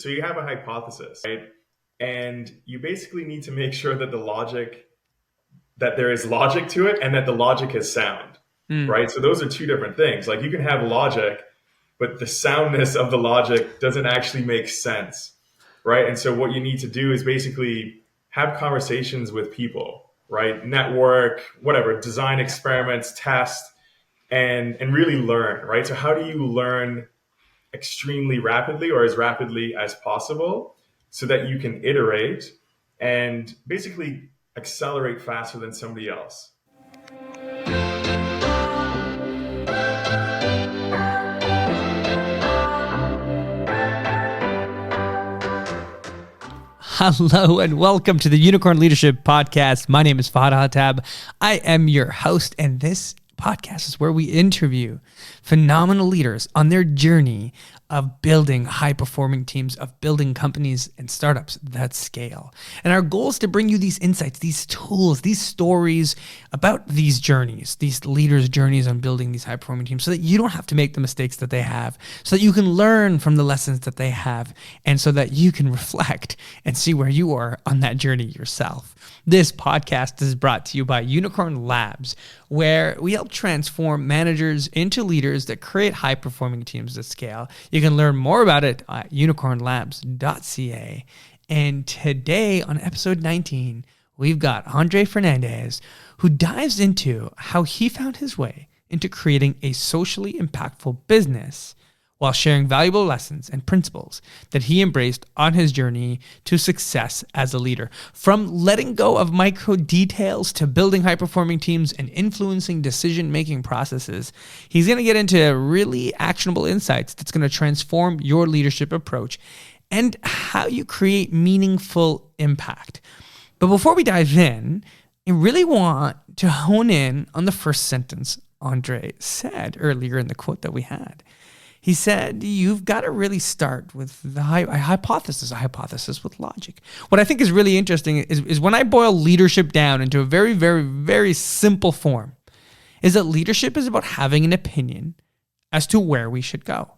So you have a hypothesis, right? And you basically need to make sure that that there is logic to it and that the logic is sound, Mm. right? So those are two different things. Like you can have logic, but the soundness of the logic doesn't actually make sense, right? And so what you need to do is basically have conversations with people, right? Network, whatever, design experiments, test, and really learn, right? So how do you learn extremely rapidly or as rapidly as possible so that you can iterate and basically accelerate faster than somebody else. Hello and welcome to the Unicorn Leadership Podcast. My name is Fahad Hatab. I am your host, and this podcast is where we interview phenomenal leaders on their journey of building high-performing teams, of building companies and startups that scale. And our goal is to bring you these insights, these tools, these stories about these journeys, these leaders' journeys on building these high-performing teams so that you don't have to make the mistakes that they have, so that you can learn from the lessons that they have, and so that you can reflect and see where you are on that journey yourself. This podcast is brought to you by Unicorn Labs, where we help transform managers into leaders that create high-performing teams at scale. You can learn more about it at unicornlabs.ca. And today on episode 19, we've got Andre Fernandez, who dives into how he found his way into creating a socially impactful business while sharing valuable lessons and principles that he embraced on his journey to success as a leader. From letting go of micro details to building high-performing teams and influencing decision-making processes, he's going to get into really actionable insights that's going to transform your leadership approach and how you create meaningful impact. But before we dive in, I really want to hone in on the first sentence Andre said earlier in the quote that we had. He said, you've got to really start with a hypothesis with logic. What I think is really interesting is when I boil leadership down into a very, very, very simple form, is that leadership is about having an opinion as to where we should go,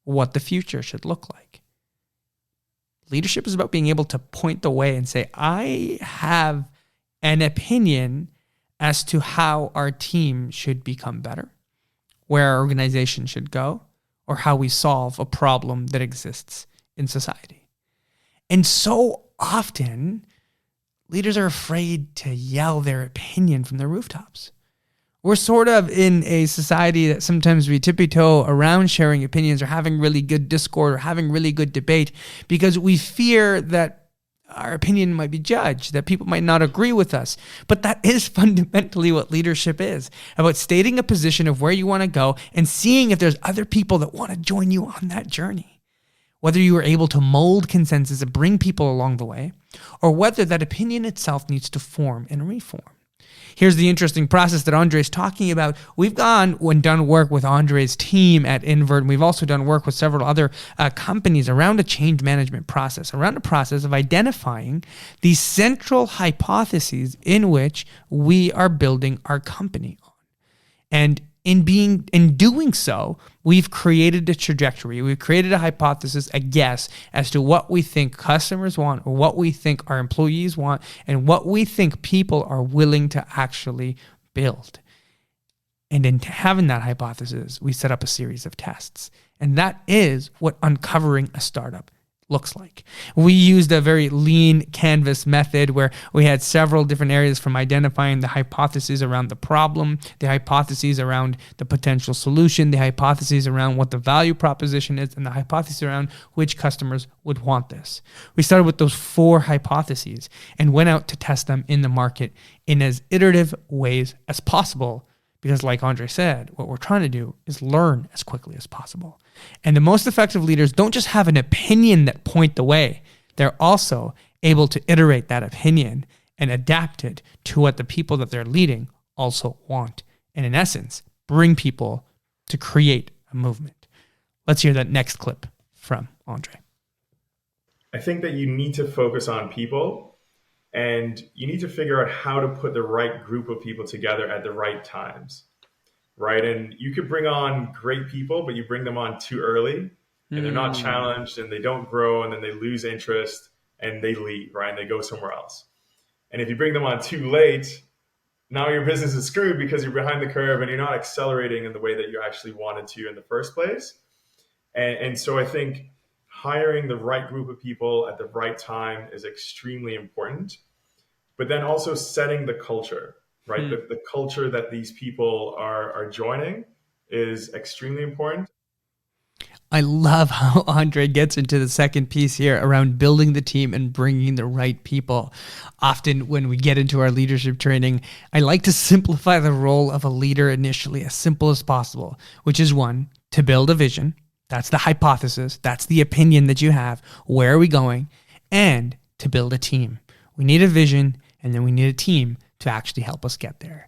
what the future should look like. Leadership is about being able to point the way and say, I have an opinion as to how our team should become better, where our organization should go, or how we solve a problem that exists in society. And so often, leaders are afraid to yell their opinion from the rooftops. We're sort of in a society that sometimes we tippy-toe around sharing opinions or having really good discord or having really good debate because we fear that our opinion might be judged, that people might not agree with us. But that is fundamentally what leadership is, about stating a position of where you want to go and seeing if there's other people that want to join you on that journey. Whether you are able to mold consensus and bring people along the way, or whether that opinion itself needs to form and reform. Here's the interesting process that Andre's talking about. We've gone and done work with Andre's team at Invert, and we've also done work with several other companies around a change management process, around a process of identifying the central hypotheses in which we are building our company on. And in doing so, we've created a trajectory. We've created a hypothesis, a guess as to what we think customers want, or what we think our employees want, and what we think people are willing to actually build. And in having that hypothesis, we set up a series of tests. And that is what uncovering a startup looks like. We used a very lean canvas method where we had several different areas, from identifying the hypotheses around the problem, the hypotheses around the potential solution, the hypotheses around what the value proposition is, and the hypothesis around which customers would want this. We started with those 4 hypotheses and went out to test them in the market in as iterative ways as possible. Because like Andre said, what we're trying to do is learn as quickly as possible. And the most effective leaders don't just have an opinion that point the way. They're also able to iterate that opinion and adapt it to what the people that they're leading also want. And in essence, bring people to create a movement. Let's hear that next clip from Andre. I think that you need to focus on people and you need to figure out how to put the right group of people together at the right times, right? And you could bring on great people, but you bring them on too early, and they're not Hmm. challenged and they don't grow, and then they lose interest and they leave, right? And they go somewhere else. And if you bring them on too late, now your business is screwed because you're behind the curve and you're not accelerating in the way that you actually wanted to in the first place. And so I think hiring the right group of people at the right time is extremely important, but then also setting the culture, right? Hmm. The culture that these people are joining is extremely important. I love how Andre gets into the second piece here around building the team and bringing the right people. Often, when we get into our leadership training, I like to simplify the role of a leader initially as simple as possible, which is one, to build a vision. That's the hypothesis, that's the opinion that you have. Where are we going? And to build a team. We need a vision, and then we need a team to actually help us get there.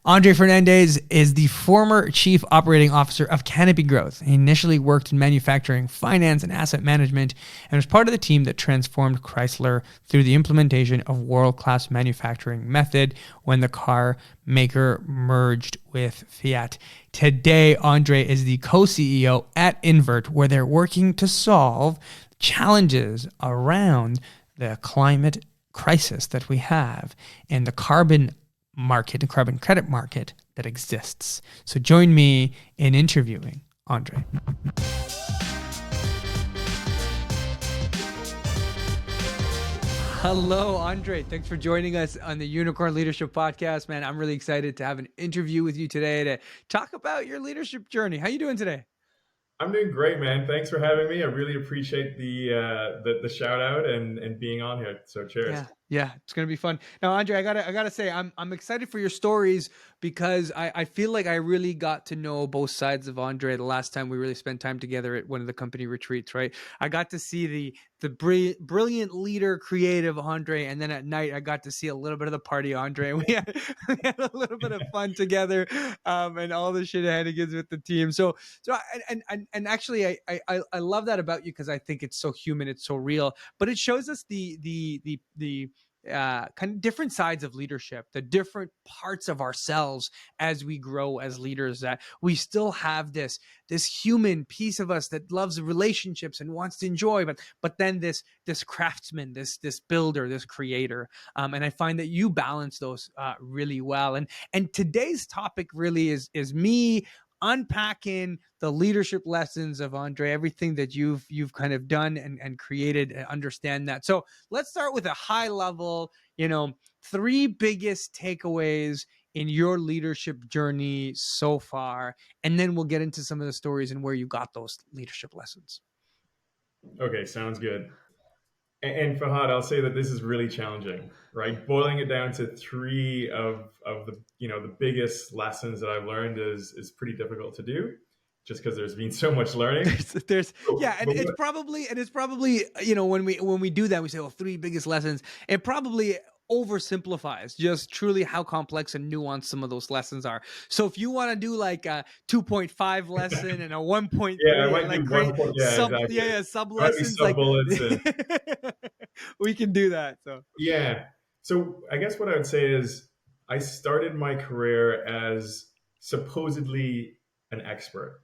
Andre Fernandez is the former chief operating officer of Canopy Growth. He initially worked in manufacturing, finance, and asset management, and was part of the team that transformed Chrysler through the implementation of world-class manufacturing method when the car maker merged with Fiat. Today, Andre is the co-CEO at Invert, where they're working to solve challenges around the climate crisis that we have and the carbon market and carbon credit market that exists. So join me in interviewing Andre. Hello, Andre. Thanks for joining us on the Unicorn Leadership Podcast, man. I'm really excited to have an interview with you today to talk about your leadership journey. How you doing today? I'm doing great, man. Thanks for having me. I really appreciate the shout out and being on here. So cheers. Yeah, it's gonna be fun. Now, Andre, I gotta say, I'm excited for your stories because I feel like I really got to know both sides of Andre the last time we really spent time together at one of the company retreats. Right, I got to see the brilliant leader, creative Andre, and then at night I got to see a little bit of the party Andre. We had a little bit of fun together, and all the shenanigans with the team. So actually, I love that about you because I think it's so human, it's so real, but it shows us the kind of different sides of leadership, the different parts of ourselves as we grow as leaders. That we still have this human piece of us that loves relationships and wants to enjoy, but then this craftsman, this builder, this creator. And I find that you balance those really well. And today's topic really is me unpacking the leadership lessons of Andre, everything that you've kind of done and created, and understand that. So let's start with a high level, three biggest takeaways in your leadership journey so far, and then we'll get into some of the stories and where you got those leadership lessons. Okay, sounds good. And Fahad, I'll say that this is really challenging, right? Boiling it down to three of the the biggest lessons that I've learned is pretty difficult to do, just because there's been so much learning. There's But, yeah, and but it's probably when we do that, we say, oh, three biggest lessons. It probably oversimplifies just truly how complex and nuanced some of those lessons are. So if you want to do like a 2.5 lesson and a yeah, I 1.3 and might do like one create point. Yeah, sub exactly. sub There might be lessons, sub like bullets and we can do that. So yeah. So I guess what I would say is I started my career as supposedly an expert,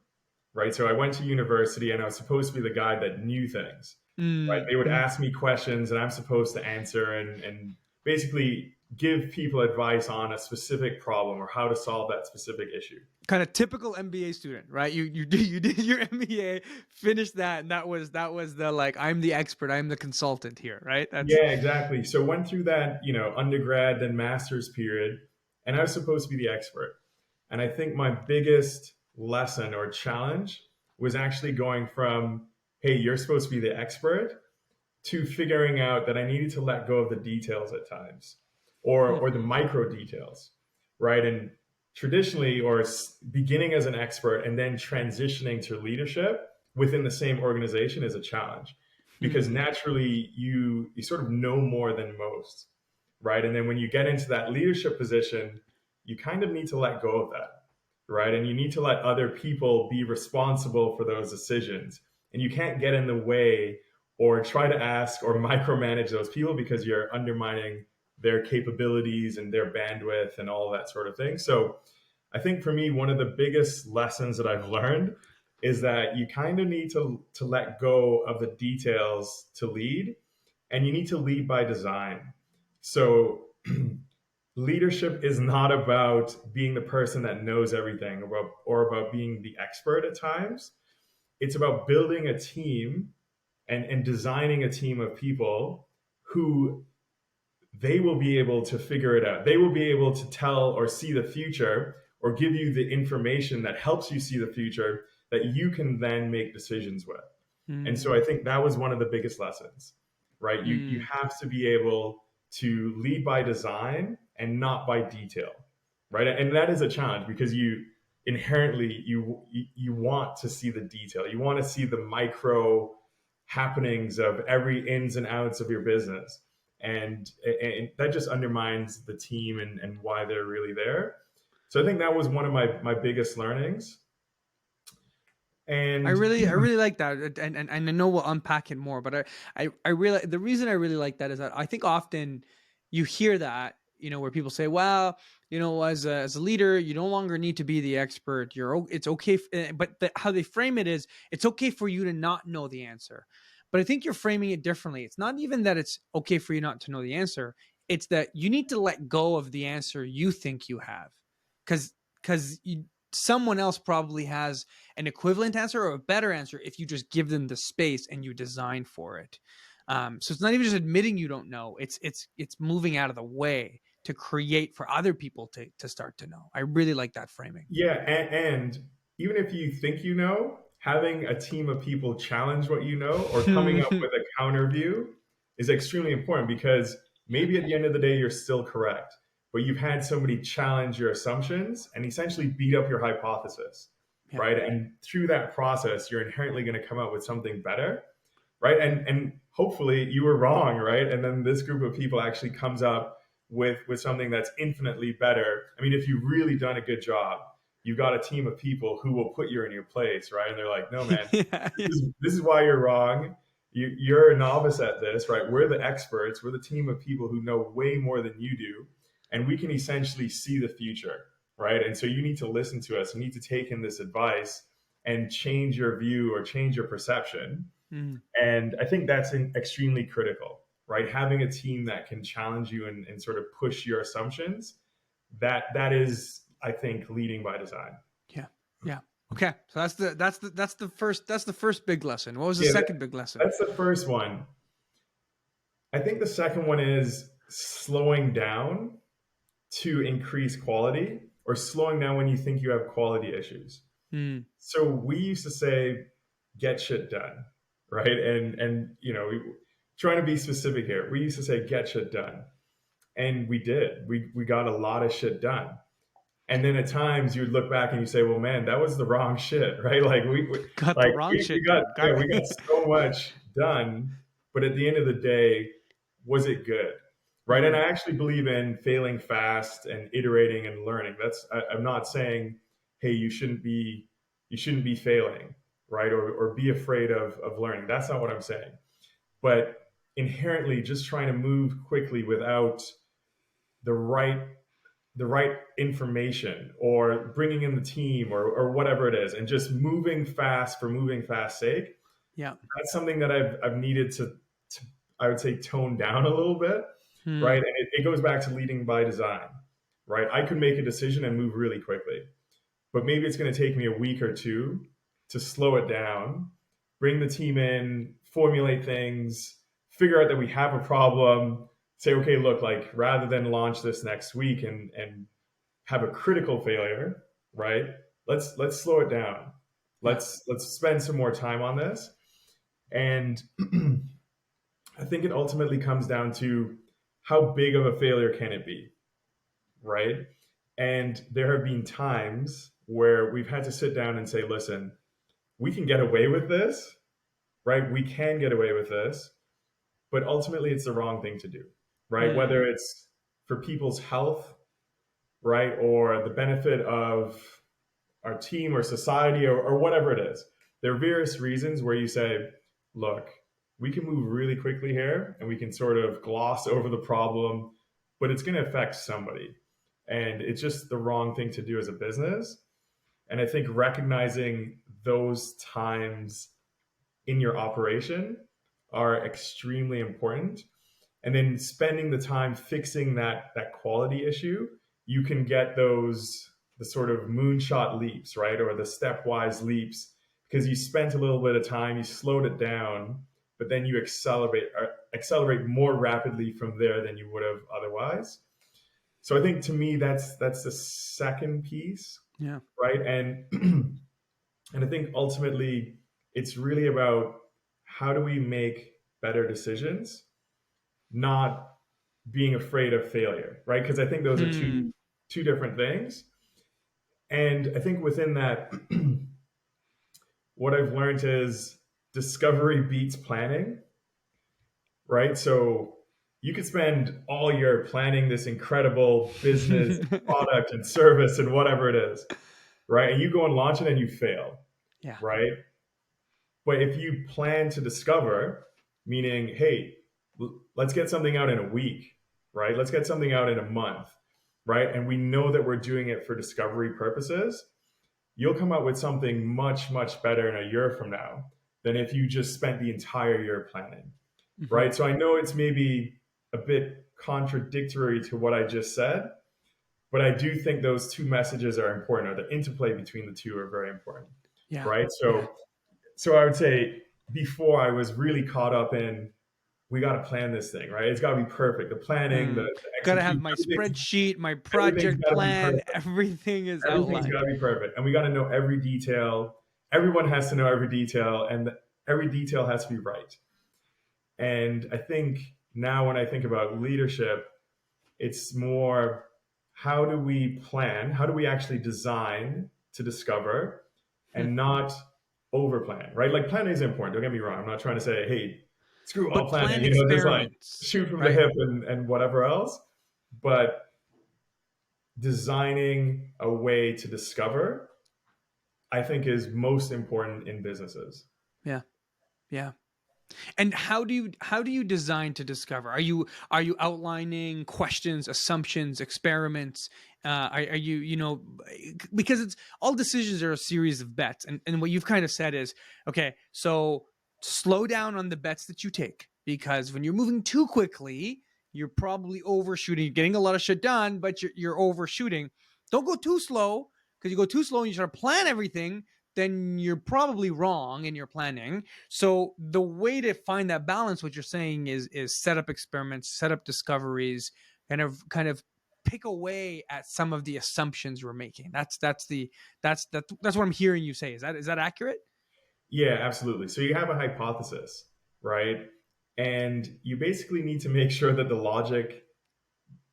right? So I went to university and I was supposed to be the guy that knew things, right? They would ask me questions and I'm supposed to answer and basically give people advice on a specific problem or how to solve that specific issue. kind of typical MBA student, right? You did your MBA, finished that, and that was the like, I'm the expert, I'm the consultant here, right? That's Yeah, exactly. So went through that, undergrad then master's period, and I was supposed to be the expert. And I think my biggest lesson or challenge was actually going from, hey, you're supposed to be the expert to figuring out that I needed to let go of the details at times or the micro details, right? And traditionally, beginning as an expert and then transitioning to leadership within the same organization is a challenge because hmm. naturally you sort of know more than most, right? And then when you get into that leadership position, you kind of need to let go of that, right? And you need to let other people be responsible for those decisions. And you can't get in the way or try to ask or micromanage those people because you're undermining their capabilities and their bandwidth and all that sort of thing. So I think for me, one of the biggest lessons that I've learned is that you kind of need to let go of the details to lead, and you need to lead by design. So leadership is not about being the person that knows everything or about being the expert at times. It's about building a team and designing a team of people who they will be able to figure it out. They will be able to tell or see the future or give you the information that helps you see the future that you can then make decisions with. And so Mm, I think that was one of the biggest lessons, right? You mm. have to be able to lead by design and not by detail, right? And that is a challenge because you inherently you want to see the detail. You want to see the micro happenings of every ins and outs of your business. And that just undermines the team and why they're really there. So I think that was one of my biggest learnings. I And really, I really like that, and I know we'll unpack it more. But I really, the reason I really like that is that I think often you hear that, where people say, well, as a leader, you no longer need to be the expert. It's okay, but how they frame it is, it's okay for you to not know the answer. But I think you're framing it differently. It's not even that it's okay for you not to know the answer. It's that you need to let go of the answer you think you have, because because someone else probably has an equivalent answer or a better answer if you just give them the space and you design for it. So it's not even just admitting you don't know. It's moving out of the way to create for other people to start to know. I really like that framing. yeah, and even if you think you know, having a team of people challenge what you know or coming up with a counter view is extremely important because maybe at the end of the day you're still correct, but you've had somebody challenge your assumptions and essentially beat up your hypothesis, Yeah. right? And through that process, you're inherently going to come up with something better, right? And hopefully you were wrong, right? And then this group of people actually comes up with something that's infinitely better. I mean, if you've really done a good job, you've got a team of people who will put you in your place, right? And they're like, no, man, Yeah. this is why you're wrong. You're a novice at this, right? We're the experts. We're the team of people who know way more than you do, and we can essentially see the future, right? And so you need to listen to us. You need to take in this advice and change your view or change your perception. Mm. And I think that's extremely critical, right? Having a team that can challenge you and sort of push your assumptions, that is, I think, leading by design. Yeah. Yeah. Okay. So that's the first big lesson. What was the Yeah, second big lesson? that's the first one. I think the second one is slowing down to increase quality or slowing down when you think you have quality issues. Mm. So we used to say, get shit done, right? And trying to be specific here, we used to say, get shit done. And we did. We got a lot of shit done. And then at times you would look back and you say, well, man, that was the wrong shit, right? Like Got the like wrong we shit got, done. yeah, we got so much done, but at the end of the day, was it good? Right. And I Mm. actually believe in failing fast and iterating and learning. I'm not saying, hey, you shouldn't be failing, right? Or be afraid of learning. That's not what I'm saying. But inherently just trying to move quickly without the right the right information or bringing in the team or whatever it is and just moving fast for moving fast sake, Yeah. that's something that I've needed to I would say tone down a little bit, right? Mm. And it goes back to leading by design, right? I could make a decision and move really quickly, but maybe it's going to take me a week or two to slow it down, bring the team in, formulate things, figure out that we have a problem, say, okay, look, like rather than launch this next week and have a critical failure, right? Let's slow it down. Yeah. Let's spend some more time on this. And I think it ultimately comes down to how big of a failure can it be, right? And there have been times where we've had to sit down and say, listen, we can get away with this, right? We can get away with this, but ultimately it's the wrong thing to do, right? Mm. Whether it's for people's health, right, or the benefit of our team or society or whatever it is. There are various reasons where you say, look, we can move really quickly here and we can sort of gloss over the problem, but it's going to affect somebody. And it's just the wrong thing to do as a business. And I think recognizing those times in your operation are extremely important. And then spending the time fixing that quality issue, you can get the sort of moonshot leaps, right? Or the stepwise leaps, because you spent a little bit of time, you slowed it down, but then you accelerate more rapidly from there than you would have otherwise. So I think to me that's the second piece, Yeah. right? And and I think ultimately it's really about how do we make better decisions, not being afraid of failure, right? Because I think those are Hmm. two different things. And I think within that, what I've learned is discovery beats planning, right? So you could spend all year planning this incredible business, product, and service, and whatever it is, right? And you go and launch it and you fail, Yeah. right? But if you plan to discover, meaning, hey, let's get something out in a week, right? Let's get something out in a month, right? And we know that we're doing it for discovery purposes, you'll come up with something much, much better in a year from now than if you just spent the entire year planning, Hmm. right? So I know it's maybe a bit contradictory to what I just said, but I do think those two messages are important, or the interplay between the two are very important, Yeah. right? Yeah. So I would say before I was really caught up in we got to plan this thing, right? It's got to be perfect. The planning, Mm. the Got to have execution, my spreadsheet, my everything's project got to be plan, perfect. everything is Everything's outlined. got to be perfect, and we got to know every detail. Everyone has to know every detail, and every detail has to be right. And I think now when I think about leadership, it's more how do we plan? How do we actually design to discover Hmm. and not over plan, right? Like planning is important. Don't get me wrong. I'm not trying to say, hey, screw all But planning, plan just like experiments, shoot from the right? hip and whatever else. But designing a way to discover, I think, is most important in businesses. Yeah. Yeah. And how do you design to discover? Are you outlining questions, assumptions, experiments? Are you because it's all decisions are a series of bets, and what you've kind of said is okay. So slow down on the bets that you take because when you're moving too quickly, you're probably overshooting. You're getting a lot of shit done, but you're overshooting. Don't go too slow because you go too slow and you try to plan everything. Then you're probably wrong in your planning. So the way to find that balance, what you're saying is set up experiments, set up discoveries, kind of pick away at some of the assumptions we're making. That's what I'm hearing you say. Is that accurate? Yeah, absolutely. So you have a hypothesis, right? And you basically need to make sure that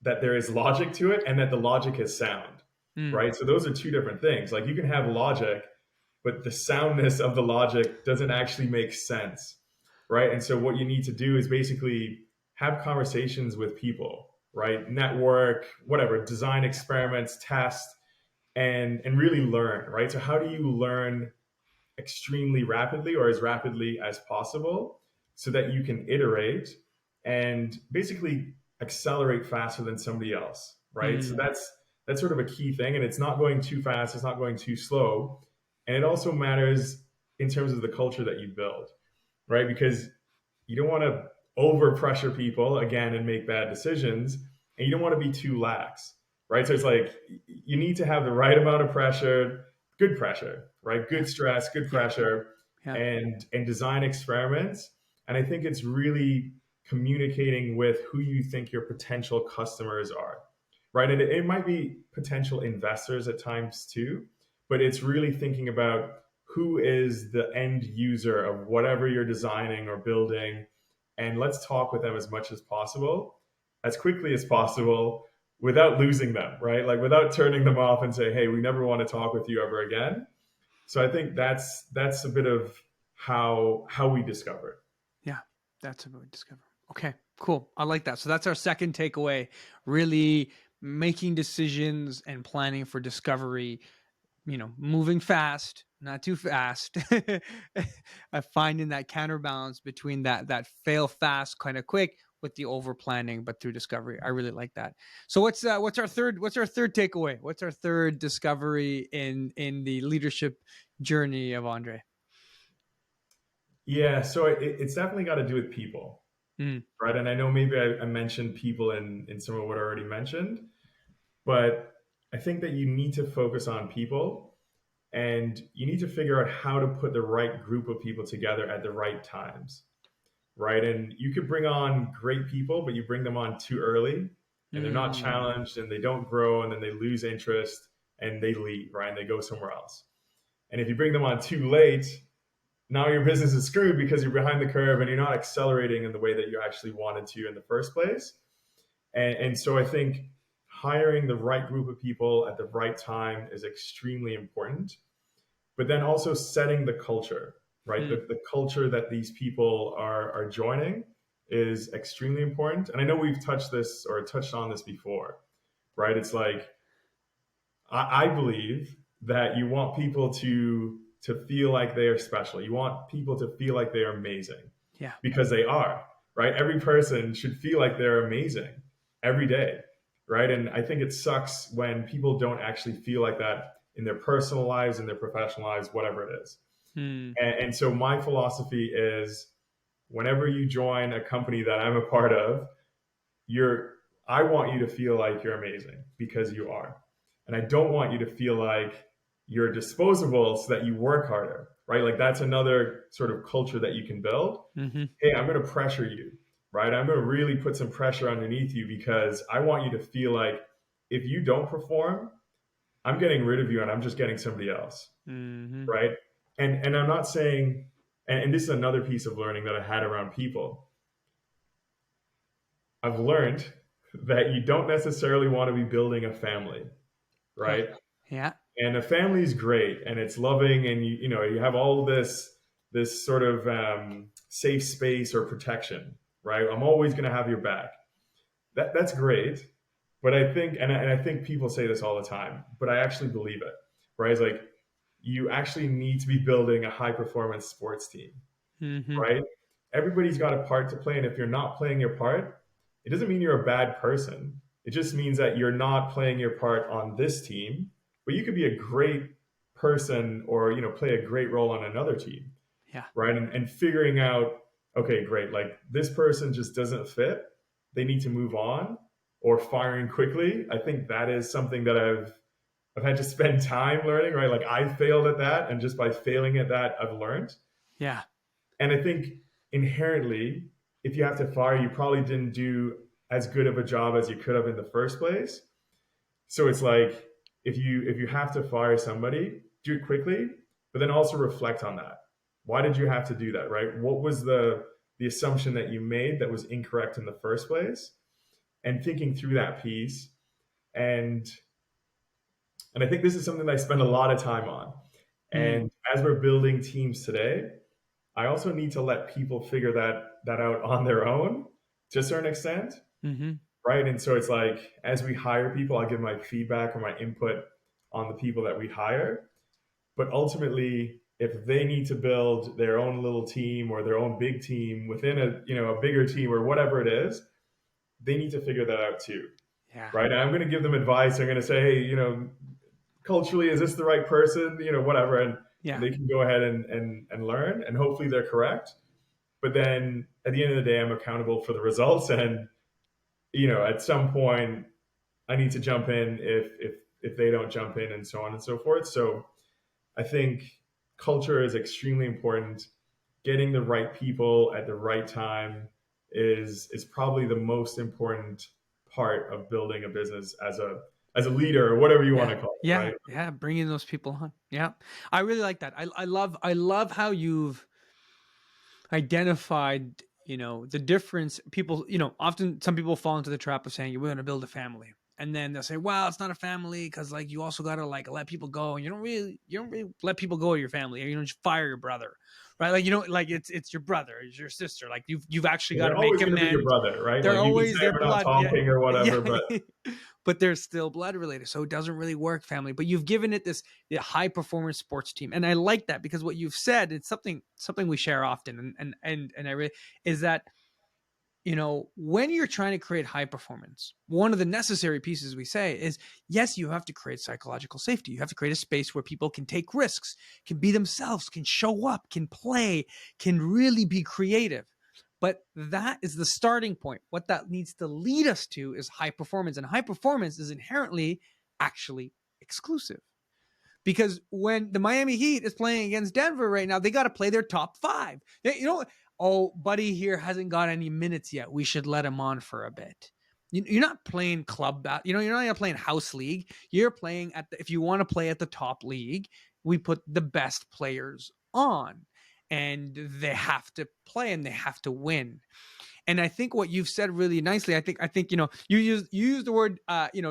that there is logic to it and that the logic is sound, Mm. right? So those are two different things. Like you can have logic, but the soundness of the logic doesn't actually make sense, right? And so what you need to do is basically have conversations with people, right? Network, whatever, design experiments, test, and really learn, right? So how do you learn extremely rapidly or as rapidly as possible so that you can iterate and basically accelerate faster than somebody else, right? So Mm. that's sort of a key thing, and it's not going too fast, it's not going too slow, and it also matters in terms of the culture that you build, right? Because you don't want to over pressure people again and make bad decisions, and you don't want to be too lax, right? So it's like you need to have the right amount of pressure, right? Yeah. Good stress, good Yeah. pressure, Yeah. and design experiments. And I think it's really communicating with who you think your potential customers are, right? And it might be potential investors at times too, but it's really thinking about who is the end user of whatever you're designing or building, and let's talk with them as much as possible, as quickly as possible, without losing them, right? Like without turning them off and say, hey, we never want to talk with you ever again. So I think that's a bit of how we discover. Yeah. That's what we discover. Okay. Cool. I like that. So that's our second takeaway. Really making decisions and planning for discovery, moving fast, not too fast. Finding that counterbalance between that fail fast, kind of quick, with the over planning, but through discovery. I really like that. So what's our third takeaway? What's our third discovery in the leadership journey of Andre? Yeah, so it's definitely got to do with people, Mm, right? And I know maybe I mentioned people in some of what I already mentioned, but I think that you need to focus on people and you need to figure out how to put the right group of people together at the right times, right? And you could bring on great people, but you bring them on too early and they're not mm, challenged and they don't grow and then they lose interest and they leave, right? And they go somewhere else. And if you bring them on too late, now your business is screwed because you're behind the curve and you're not accelerating in the way that you actually wanted to in the first place. And so I think hiring the right group of people at the right time is extremely important. But then also setting the culture, right? mm. The culture that these people are joining is extremely important. And I know we've touched on this before, right? It's like I believe that you want people to feel like they are special. You want people to feel like they are amazing Yeah. because they are, right? Every person should feel like they're amazing every day, right? And I think it sucks when people don't actually feel like that in their personal lives, in their professional lives, whatever it is. Mm, And so my philosophy is whenever you join a company that I'm a part of, you're I want you to feel like you're amazing because you are. And I don't want you to feel like you're disposable so that you work harder, right? Like that's another sort of culture that you can build. mm-hmm. Hey, I'm going to pressure you, right? I'm going to really put some pressure underneath you because I want you to feel like if you don't perform, I'm getting rid of you and I'm just getting somebody else, Mm-hmm. right? And I'm not saying, and this is another piece of learning that I had around people. I've learned that you don't necessarily want to be building a family, Huh. right? Yeah. And a family is great and it's loving, and you have all this sort of safe space or protection, right? I'm always going to have your back. That's great, but I think, and I think people say this all the time, but I actually believe it, right? It's like you actually need to be building a high performance sports team, Mm-hmm. right? Everybody's got a part to play. And if you're not playing your part, it doesn't mean you're a bad person. It just means that you're not playing your part on this team, but you could be a great person or, play a great role on another team, Yeah. right? And figuring out, okay, great. Like this person just doesn't fit. They need to move on or firing quickly. I think that is something that I've had to spend time learning, right? Like I failed at that. And just by failing at that, I've learned. Yeah. And I think inherently, if you have to fire, you probably didn't do as good of a job as you could have in the first place. So it's like if you have to fire somebody, do it quickly, but then also reflect on that. Why did you have to do that, right? What was the assumption that you made that was incorrect in the first place? And thinking through that piece, and and I think this is something that I spend a lot of time on. Mm, And as we're building teams today, I also need to let people figure that out on their own to a certain extent, mm-hmm. right? And so it's like as we hire people, I give my feedback or my input on the people that we hire. But ultimately, if they need to build their own little team or their own big team within a bigger team or whatever it is, they need to figure that out too, Yeah. right? And I'm going to give them advice. I'm going to say, hey, culturally, is this the right person? Whatever, and Yeah. they can go ahead and learn, and hopefully they're correct. But then at the end of the day, I'm accountable for the results, and at some point, I need to jump in if they don't jump in, and so on and so forth. So I think culture is extremely important. Getting the right people at the right time is probably the most important part of building a business as a leader or whatever you want Yeah. to call it, Yeah. right? Yeah. Bringing those people on. Yeah. I really like that. I love how you've identified, the difference. People, often some people fall into the trap of saying, we're going to build a family. And then they'll say, well, it's not a family because like you also got to like let people go, and you don't really let people go of your family, or you don't just fire your brother, right? Like, like it's your brother, it's your sister. Like you've actually And got they're to make always going to be your amends. brother, right? They're Like you can always say their we're not blood. Yeah. talking or whatever, Yeah. but But they're still blood related. So it doesn't really work family. But you've given it this high performance sports team. And I like that because what you've said, it's something we share often. And I really is that, when you're trying to create high performance, one of the necessary pieces we say is, yes, you have to create psychological safety. You have to create a space where people can take risks, can be themselves, can show up, can play, can really be creative. But that is the starting point. What that needs to lead us to is high performance. And high performance is inherently actually exclusive. Because when the Miami Heat is playing against Denver right now, they got to play their top five. Oh, buddy here hasn't got any minutes yet. We should let him on for a bit. You're not playing club, you're not even playing house league. You're playing if you want to play at the top league, we put the best players on, and they have to play and they have to win. And I think what you've said really nicely, I think you use the word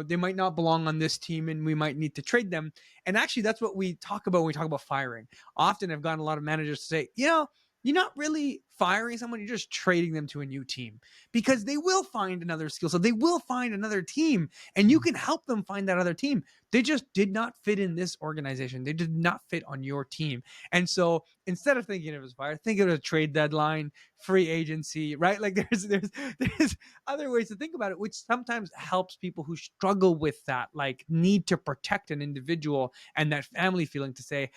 they might not belong on this team and we might need to trade them. And actually that's what we talk about when we talk about firing. Often I've gotten a lot of managers to say, you're not really firing someone, you're just trading them to a new team, because they will find another skill. So they will find another team and you can help them find that other team. They just did not fit in this organization. They did not fit on your team. And so instead of thinking of it as fire, think of it as a trade deadline, free agency, right? Like there's other ways to think about it, which sometimes helps people who struggle with that, like need to protect an individual and that family feeling, to say,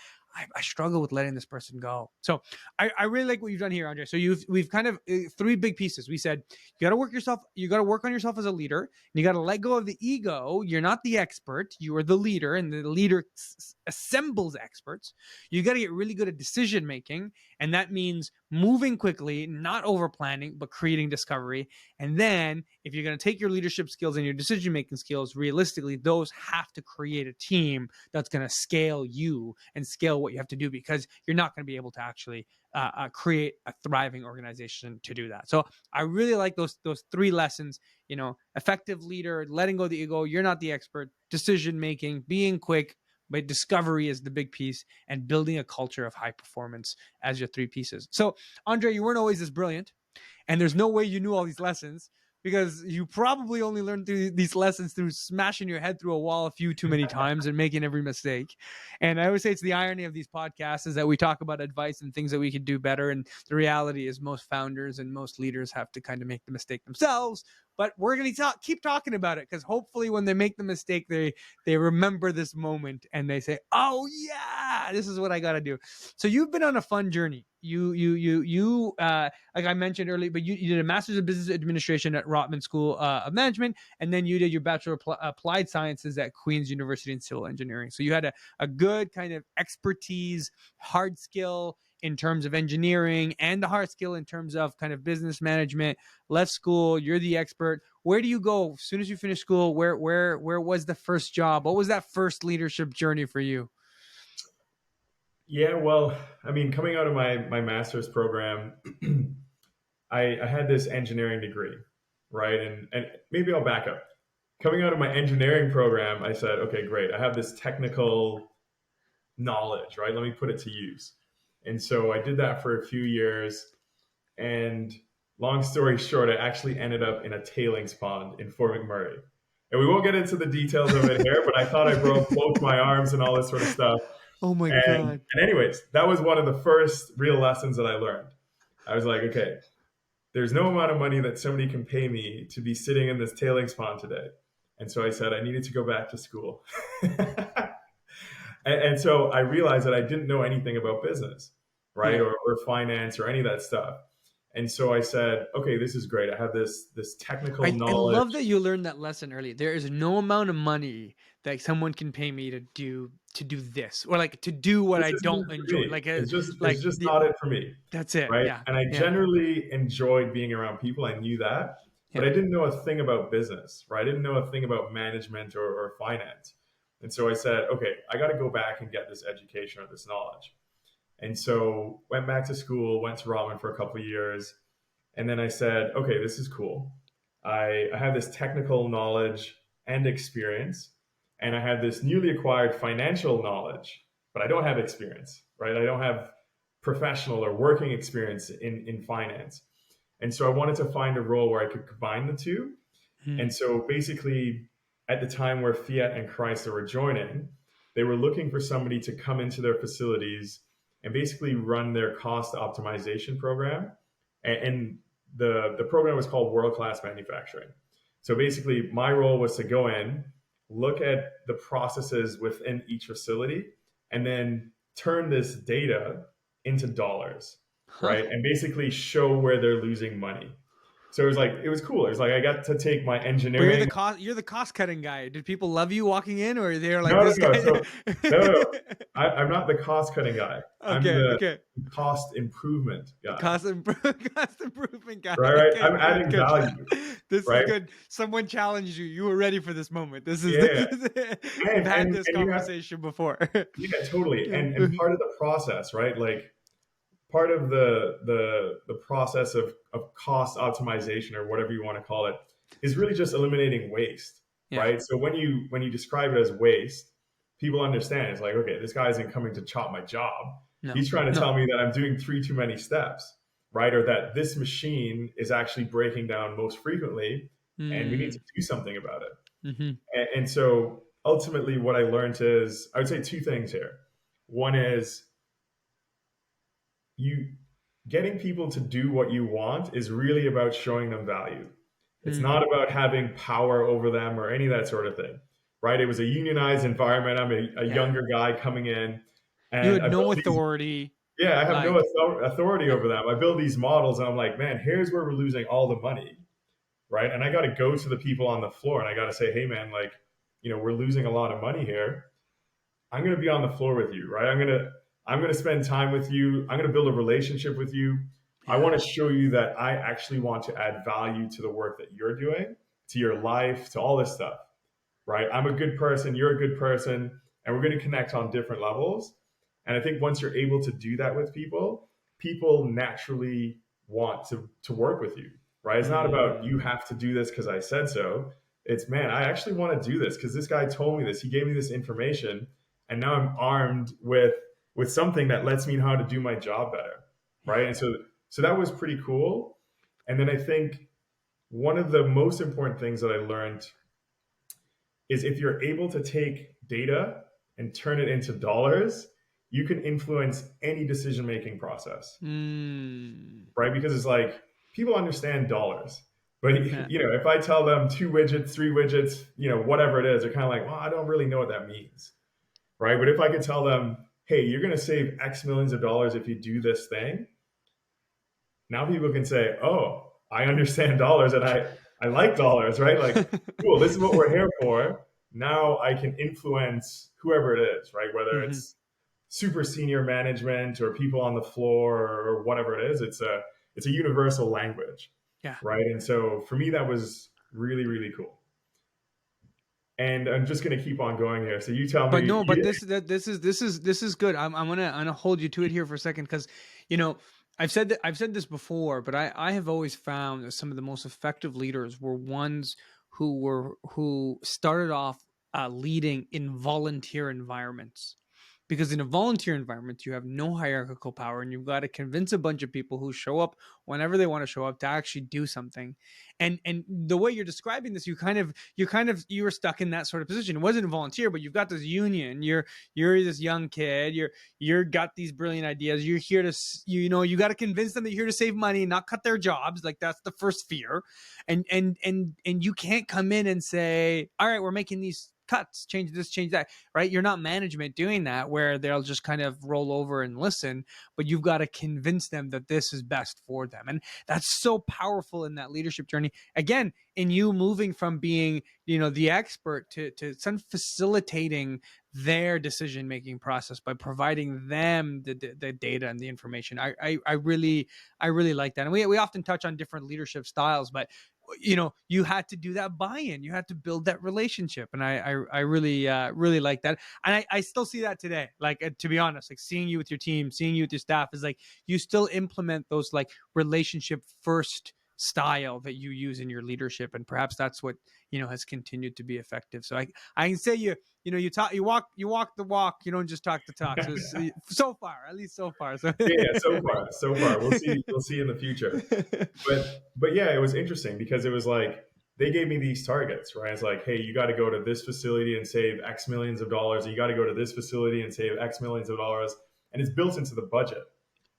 I struggle with letting this person go. So I really like what you've done here, Andre. So we've kind of three big pieces. We said you got to work on yourself as a leader, and you got to let go of the ego. You're not the expert, you are the leader, and the leader assembles experts. You got to get really good at decision making, and that means moving quickly, not over planning, but creating discovery. And then if you're going to take your leadership skills and your decision making skills, realistically, those have to create a team that's going to scale you and scale what you have to do, because you're not going to be able to actually create a thriving organization to do that. So I really like those three lessons. Effective leader, letting go of the ego, you're not the expert, decision making, being quick, but discovery is the big piece, and building a culture of high performance as your three pieces. So, Andre, you weren't always this brilliant, and there's no way you knew all these lessons, because you probably only learned these lessons through smashing your head through a wall a few too many times and making every mistake. And I always say it's the irony of these podcasts is that we talk about advice and things that we could do better. And the reality is most founders and most leaders have to kind of make the mistake themselves. But we're going to keep talking about it, because hopefully when they make the mistake, they remember this moment and they say, oh yeah, this is what I got to do. So you've been on a fun journey. You like I mentioned earlier, but you did a master's of business administration at Rotman School of Management, and then you did your bachelor of applied sciences at Queen's University in civil engineering. So you had a good kind of expertise, hard skill in terms of engineering, and the hard skill in terms of kind of business management. Left school, you're the expert. Where do you go as soon as you finish school? Where was the first job? What was that first leadership journey for you? Yeah, well, I mean, coming out of my master's program, I had this engineering degree, right? And maybe I'll back up. Coming out of my engineering program, I said, okay, great. I have this technical knowledge, right? Let me put it to use. And so I did that for a few years. And long story short, I actually ended up in a tailings pond in Fort McMurray. And we won't get into the details of it here, but I thought I broke both my arms and all this sort of stuff. Oh my And, God. and anyways, that was one of the first real lessons that I learned. I was like, okay, there's no amount of money that somebody can pay me to be sitting in this tailings pond today. And so I said I needed to go back to school. And so I realized that I didn't know anything about business, right? Yeah. Or finance or any of that stuff. And so I said, okay, this is great. I have this technical I love knowledge. that you learned that lesson early. There is no amount of money that someone can pay me to do this, or like to do what This I isn't don't it for enjoy. me. It's just not it for me, That's it. right? Yeah. And I Yeah. generally enjoyed being around people. I knew that, but Yeah. I didn't know a thing about business, right? I didn't know a thing about management or finance. And so I said, okay, I got to go back and get this education or this knowledge. And so went back to school, went to Rotman for a couple of years. And then I said, okay, this is cool. I have this technical knowledge and experience, and I have this newly acquired financial knowledge, but I don't have experience, right? I don't have professional or working experience in finance. And so I wanted to find a role where I could combine the two. Mm. And so basically, at the time where Fiat and Chrysler were joining, they were looking for somebody to come into their facilities and basically run their cost optimization program. And the program was called World Class Manufacturing. So basically, my role was to go in, look at the processes within each facility, and then turn this data into dollars, Huh. right? And basically show where they're losing money. So it was cool. It was like I got to take my But engineering. you're the cost cutting guy. Did people love you walking in, or they're like No, no, this no. guy? So no. I'm not the cost cutting guy. I'm Okay, the okay. cost improvement guy. Cost, cost improvement guy. Right, right. Okay, I'm good, adding good. value. This is Right. good. Someone challenged you. You were ready for this moment. This Yeah. is we've had this And you have, conversation before. yeah, totally. And part of the process, right? Like part of the process of cost optimization or whatever you want to call it is really just eliminating waste, Yeah. right? So when you describe it as waste, people understand it's like, okay, this guy isn't coming to chop my job. No. He's trying to No. tell me that I'm doing three too many steps, right? Or that this machine is actually breaking down most frequently and we need to Mm. do something about it. Hmm. And so ultimately what I learned is I would say two things here. One is you getting people to do what you want is really about showing them value. It's Mm. not about having power over them or any of that sort of thing, right? It was a unionized environment. I'm a Yeah. younger guy coming in, You and had I no built these. authority. Yeah, I have no Like, authority yeah. over them. I build these models, and I'm like, man, here's where we're losing all the money, right? And I got to go to the people on the floor, and I got to say, hey, man, like, we're losing a lot of money here. I'm going to be on the floor with you, right? I'm going to spend time with you. I'm going to build a relationship with you. I Yeah. want to show you that I actually want to add value to the work that you're doing, to your life, to all this stuff, right? I'm a good person, you're a good person, and we're going to connect on different levels. And I think once you're able to do that with people, people naturally want to work with you, right? It's not about you Mm. have to do this because I said so. It's, man, I actually want to do this because this guy told me this. He gave me this information, and now I'm armed with something that lets me know how to do my job better, Yeah. right? And so that was pretty cool. And then I think one of the most important things that I learned is if you're able to take data and turn it into dollars, you can influence any decision making process, Mm. right? Because it's like people understand dollars. But Yeah. if I tell them two widgets, three widgets, whatever it is, they're kind of like, well, I don't really know what that means, right? But if I could tell them, hey, you're going to save X millions of dollars if you do this thing, now people can say, oh, I understand dollars and I like dollars, right? Like, cool, this is what we're here for. Now I can influence whoever it is, right? Whether Hmm. it's super senior management or people on the floor or whatever it is, it's a universal language, Yeah. right? And so for me, that was really, really cool. And I'm just going to keep on going here. So you tell But me, no, but this is good. I'm gonna hold you to it here for a second because, you know, I've said this before, but I have always found that some of the most effective leaders were ones who started off leading in volunteer environments. Because in a volunteer environment, you have no hierarchical power, and you've got to convince a bunch of people who show up whenever they want to show up to actually do something. And the way you're describing this, you were stuck in that sort of position. It wasn't volunteer, but you've got this union. You're this young kid. You're got these brilliant ideas. You're here to you got to convince them that you're here to save money, not cut their jobs. Like that's the first fear, and you can't come in and say, all right, we're making these cuts, change this, change that, right? You're not management doing that where they'll just kind of roll over and listen, but you've got to convince them that this is best for them. And that's so powerful in that leadership journey. Again, in you moving from being, the expert to some facilitating their decision making process by providing them the data and the information. I really like that. And we often touch on different leadership styles, but you had to do that buy-in, you had to build that relationship, and I really like that. And I still see that today, like to be honest, like seeing you with your team, seeing you with your staff is like you still implement those like relationship first style that you use in your leadership, and perhaps that's what has continued to be effective. So I can say you walk the walk, you don't just talk the talk. So so far, at least so far. So yeah, so far, we'll see in the future. But yeah, it was interesting because it was like they gave me these targets, right? It's like, hey, you got to go to this facility and save X millions of dollars, and you got to go to this facility and save X millions of dollars, and it's built into the budget,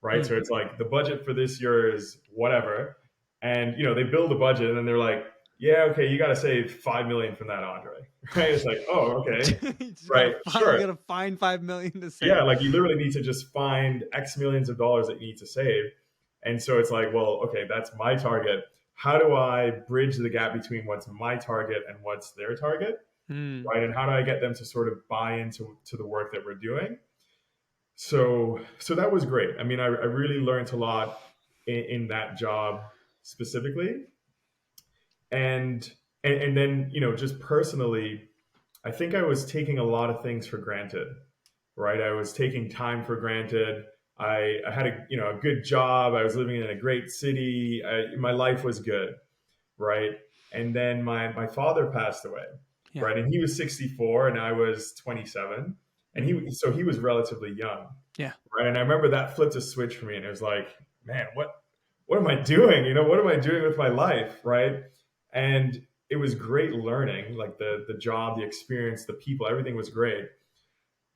right? Mm. So it's like the budget for this year is whatever, And they build a budget, and then they're like, yeah, okay, you got to save 5 million from that, Andre. Right? It's like, oh, okay, You just gotta right, find, you sure. gotta find 5 million to Yeah, save. like you literally need to just find X millions of dollars that you need to save. And so it's like, well, okay, that's my target. How do I bridge the gap between what's my target and what's their target? Hmm. Right. And how do I get them to sort of buy into the work that we're doing? So that was great. I mean, I really learned a lot in that job specifically. And, and then, just personally, I think I was taking a lot of things for granted, right? I was taking time for granted. I had a good job. I was living in a great city. My life was good, right? And then my father passed away, Yeah. right? And he was 64 and I was 27, and Hmm. he was relatively young, Yeah. right? And I remember that flipped a switch for me, and it was like, man, what am I doing? What am I doing with my life, right? And it was great learning, like the job, the experience, the people, everything was great.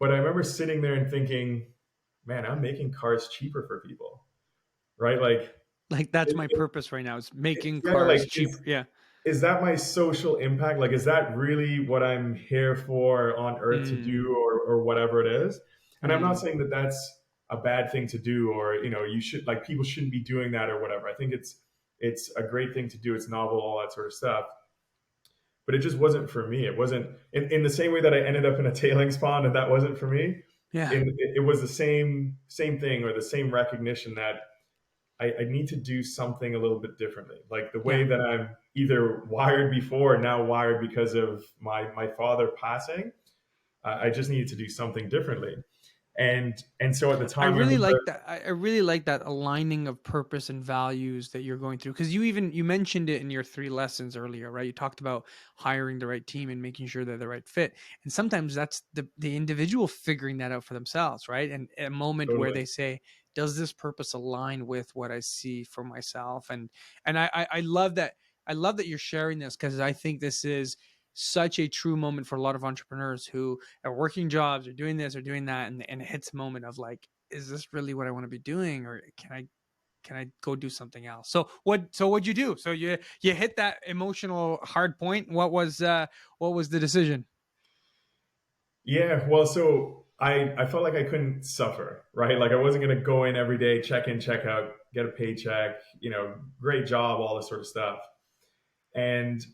But I remember sitting there and thinking, man, I'm making cars cheaper for people, right? Like, Like that's it, my it, purpose right now is making yeah, like cars cheaper. Yeah. is that my social impact? Like, is that really what I'm here for on Earth to Mm. do, or whatever it is? And I'm not Mm. saying that that's a bad thing to do, or you should like people shouldn't be doing that or whatever. I think it's a great thing to do. It's novel, all that sort of stuff. But it just wasn't for me. It wasn't in the same way that I ended up in a tailings pond, and that wasn't for me. Yeah. It was the same thing, or the same recognition that I need to do something a little bit differently. Like the Yeah. way that I'm either wired before or now wired because of my father passing, I just needed to do something differently. And so at the I time, I really remember, like that. I really like that aligning of purpose and values that you're going through because you mentioned it in your 3 lessons earlier, right? You talked about hiring the right team and making sure they're the right fit, and sometimes that's the individual figuring that out for themselves, right? And a moment where totally, they say, "Does this purpose align with what I see for myself?" And I love that. I love that you're sharing this because I think this is such a true moment for a lot of entrepreneurs who are working jobs or doing this or doing that, and it hits a moment of like, is this really what I want to be doing, or can I go do something else? So what'd you do? So you hit that emotional hard point. What was the decision? yeah. Well, so I felt like I couldn't suffer, right? Like I wasn't going to go in every day, check in, check out, get a paycheck, great job, all this sort of stuff. And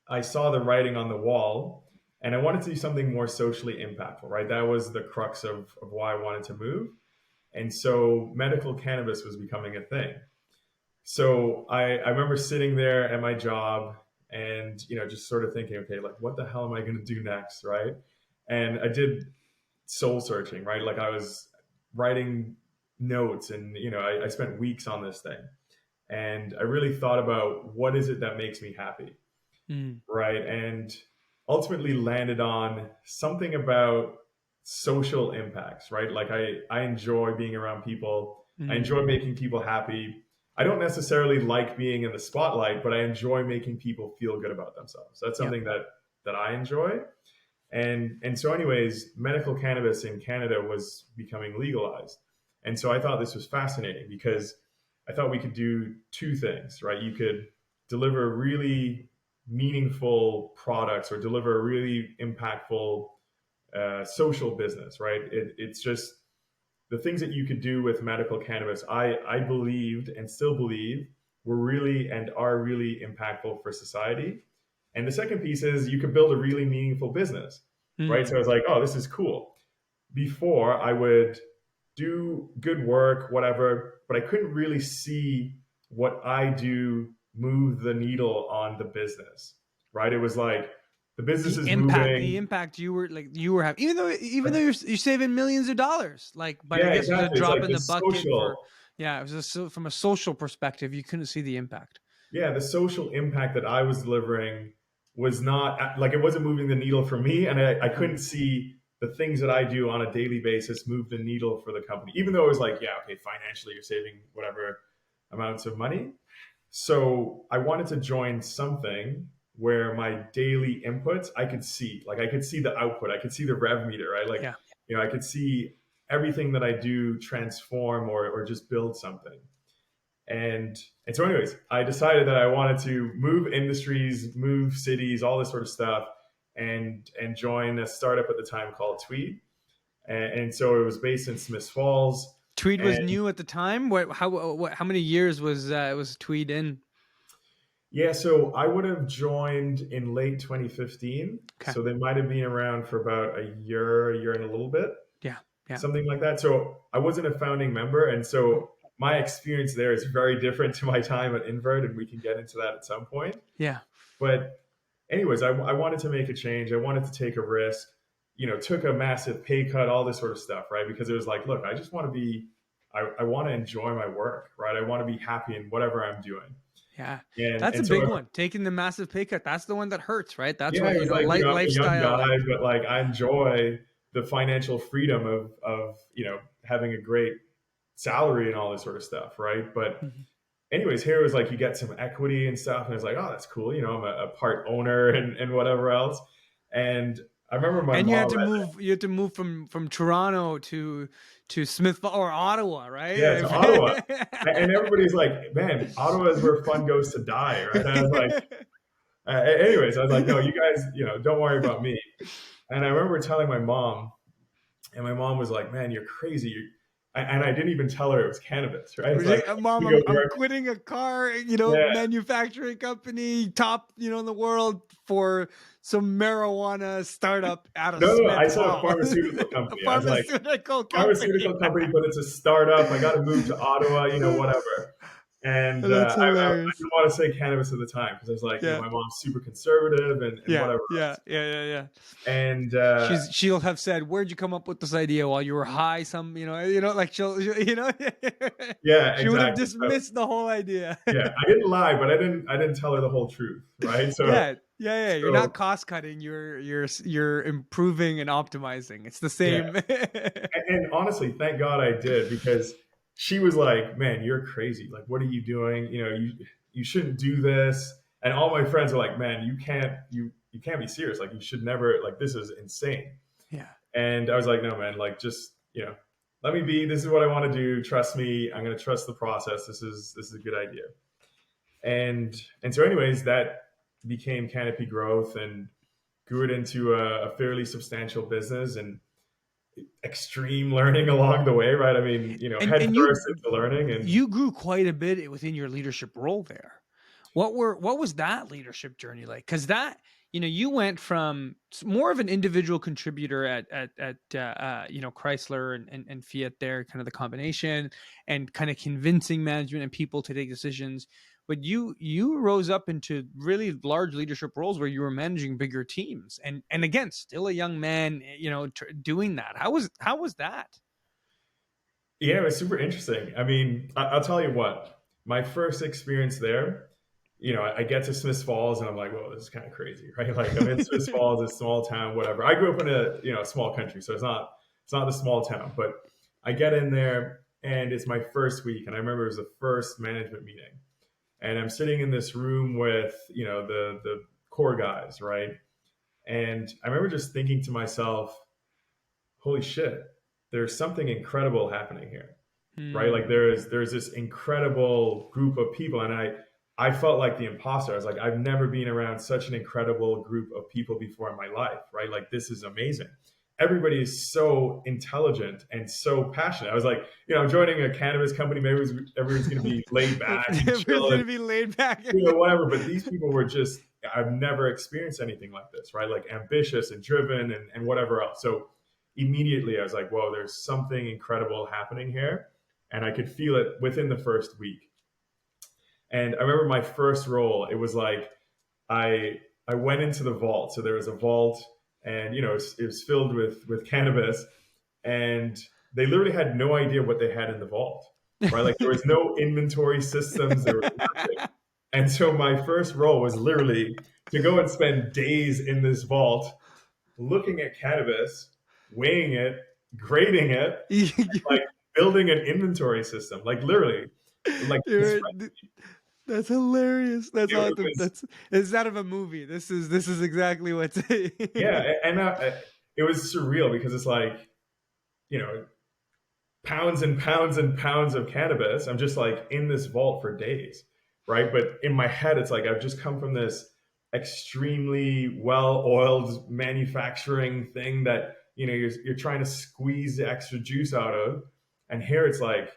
I saw the writing on the wall, and I wanted to do something more socially impactful, right? That was the crux of why I wanted to move. And so medical cannabis was becoming a thing. So I remember sitting there at my job and, just sort of thinking, okay, like what the hell am I going to do next, right? And I did soul searching, right? Like I was writing notes, and, I spent weeks on this thing. And I really thought about what is it that makes me happy, Mm, right? And ultimately landed on something about social impacts, right? Like I enjoy being around people. I mm, enjoy making people happy. I don't necessarily like being in the spotlight, but I enjoy making people feel good about themselves. That's yeah. something that I enjoy. And so anyways, medical cannabis in Canada was becoming legalized. And so I thought this was fascinating because I thought we could do two things, right? You could deliver really meaningful products or deliver a really impactful social business, right? It's just the things that you could do with medical cannabis. I believed and still believe were really and are really impactful for society. And the second piece is you could build a really meaningful business, right? So Mm, I was like, oh, this is cool. Before I would do good work, whatever, but I couldn't really see what I do move the needle on the business, right? It was like the business is the moving. impact you were having, even though you're saving millions of dollars, like, but I Yeah, guess it was a exactly. It's drop like in the the bucket for, social, yeah, it was from a social perspective, you couldn't see the impact. yeah, the social impact that I was delivering was not like it wasn't moving the needle for me, and I couldn't Mm, see the things that I do on a daily basis move the needle for the company. Even though it was like, yeah, okay, financially you're saving whatever amounts of money. So I wanted to join something where my daily inputs I could see, like I could see the output, I could see the rev meter, right? Like, yeah. I could see everything that I do transform or just build something. And so, anyways, I decided that I wanted to move industries, move cities, all this sort of stuff, and join a startup at the time called Tweed. And so it was based in Smiths Falls. Tweed was And new at the time. How many years was Tweed in? yeah, so I would have joined in late 2015. Okay. So they might have been around for about a year and a little bit, Yeah. Yeah. something like that. So I wasn't a founding member. And so my experience there is very different to my time at Invert, and we can get into that at some point. Yeah. But anyways, I wanted to make a change. I wanted to take a risk, took a massive pay cut, all this sort of stuff, right? Because it was like, look, I just want to I want to enjoy my work, right? I want to be happy in whatever I'm doing. Yeah. And, That's a and so, big one. Taking the massive pay cut. That's the one that hurts, right? That's yeah, what, it was like, I'm a young lifestyle. guy, but like I enjoy the financial freedom of having a great salary and all this sort of stuff, right? But Mhm. anyways, here it was like you get some equity and stuff, and it's like, oh, that's cool. I'm a part owner and whatever else. And I remember my And mom. you had to move from Toronto to Smith or Ottawa, Yeah, to Ottawa. right? And everybody's like, man, Ottawa is where fun goes to die, right? And I was like, anyways, I was like, no, you guys, don't worry about me. And I remember telling my mom, and my mom was like, man, you're crazy. And I didn't even tell her it was cannabis, right? It's like, Mom, we go I'm direct. quitting a car, Yeah. manufacturing company, top, in the world for some marijuana startup out of No, no, I Smith said a Falls. pharmaceutical A company. I was like, pharmaceutical company. pharmaceutical company, but it's a startup. I got to move to Ottawa, whatever. And That's I hilarious. didn't want to say cannabis at the time because I was like, Yeah. my mom's super conservative and Yeah. whatever Yeah. else. Yeah. Yeah. Yeah. And She'll have said, "Where'd you come up with this idea while you were high?" Like she'll yeah, she would have exactly. So, dismissed the whole idea. yeah, I didn't lie, but I didn't tell her the whole truth, right? So, Yeah, yeah, yeah. You're so not cost cutting. You're improving and optimizing. It's the yeah. same. And honestly, thank God I did because she was like, "Man, you're crazy. Like, what are you doing? You shouldn't do this." And all my friends were like, "Man, you can't be serious. Like, you should never. Like, this is insane." Yeah. And I was like, "No, man. Like, just let me be. This is what I want to do. Trust me. I'm going to trust the process. This is a good idea." And so, anyways, that became Canopy Growth and grew it into a fairly substantial business and extreme learning along the way, right? I mean, head And first into learning, and you grew quite a bit within your leadership role there. What was that leadership journey like? Because that you went from more of an individual contributor at Chrysler and Fiat there, kind of the combination, and kind of convincing management and people to take decisions. But you rose up into really large leadership roles where you were managing bigger teams, and again, still a young man, doing that. How was that? yeah, it was super interesting. I mean, I'll tell you what, my first experience there, I get to Smiths Falls and I'm like, well, this is kind of crazy, right? Like I'm in Smiths Falls, a small town, whatever. I grew up in a small country, so it's not the small town, but I get in there and it's my first week, and I remember it was the first management meeting, and I'm sitting in this room with the core guys, right? And I remember just thinking to myself, holy shit, there's something incredible happening here, right? Like Hmm. there's this incredible group of people, and I felt like the imposter. I was like, I've never been around such an incredible group of people before in my life, right? Like this is amazing. Everybody is so intelligent and so passionate. I was like, I'm joining a cannabis company. Maybe everyone's going to be laid back and Everyone's chill and gonna be laid back. whatever. But these people were just, I've never experienced anything like this, right? Like ambitious and driven and whatever else. So immediately I was like, whoa, there's something incredible happening here. And I could feel it within the first week. And I remember my first role, it was like I went into the vault. So there was a vault, and it was filled with cannabis, and they literally had no idea what they had in the vault, right? Like there was no inventory systems, there was nothing. And so my first role was literally to go and spend days in this vault looking at cannabis, weighing it, grading it, like building an inventory system, like literally, like You're- that's hilarious. That's it awesome. was. It's out of a movie. This is exactly what's. Yeah, and it was surreal because it's like, you know, pounds and pounds and pounds of cannabis. I'm just like in this vault for days, right? But in my head, it's like I've just come from this extremely well-oiled manufacturing thing that you're trying to squeeze the extra juice out of, and here it's like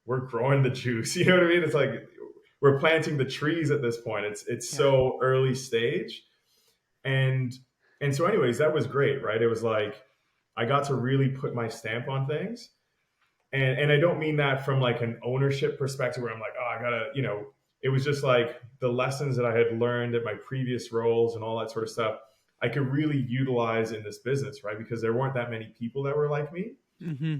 we're growing the juice. You know what I mean? It's like we're planting the trees at this point. It's Yeah. so early stage, and so anyways, that was great, right? It was like I got to really put my stamp on things, and I don't mean that from like an ownership perspective where I'm like, oh, I gotta, it was just like the lessons that I had learned at my previous roles and all that sort of stuff I could really utilize in this business, right? Because there weren't that many people that were like me. Mm-hmm.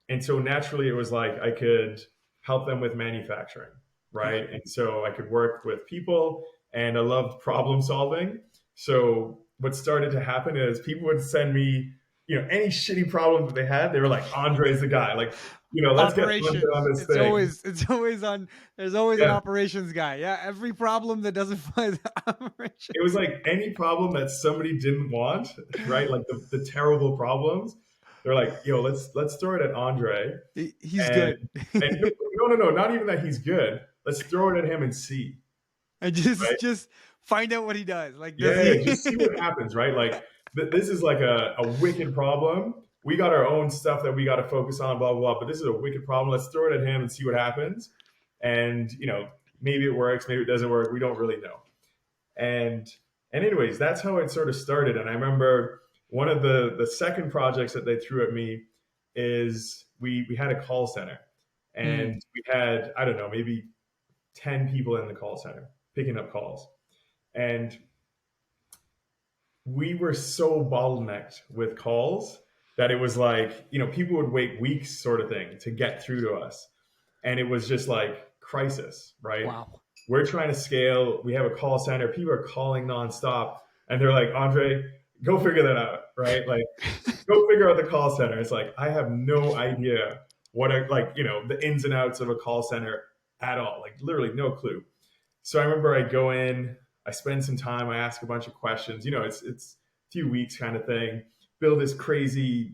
And so naturally it was like I could help them with manufacturing, Yeah. right? And so I could work with people, and I loved problem solving. So what started to happen is people would send me, any shitty problem that they had. They were like, Andre's the guy. Like, let's get Andre Operations. on this thing. It's always on. There's always an Yeah. operations guy. Yeah. Every problem that doesn't find It was operations. like any problem that somebody didn't want, right? Like the terrible problems. They're like, yo, let's throw it at Andre. He's And good. no, not even that he's good. Let's throw it at him and see, And right? just find out what he does. Like, does Yeah, he? yeah, just see what happens, right? Like this is like a wicked problem. We got our own stuff that we got to focus on, blah, blah, blah. But this is a wicked problem. Let's throw it at him and see what happens. And maybe it works, maybe it doesn't work. We don't really know. And anyways, that's how it sort of started. And I remember one of the second projects that they threw at me is we had a call center, Mm, and we had, I don't know, maybe 10 people in the call center picking up calls. And we were so bottlenecked with calls that it was like, people would wait weeks sort of thing to get through to us. And it was just like crisis, right? wow. We're trying to scale. We have a call center. People are calling nonstop. And they're like, Andre, go figure that out, right? Like, go figure out the call center. It's like, I have no idea the ins and outs of a call center at all. Like, literally no clue. So I remember I go in, I spend some time, I ask a bunch of questions. It's a few weeks kind of thing. Build this crazy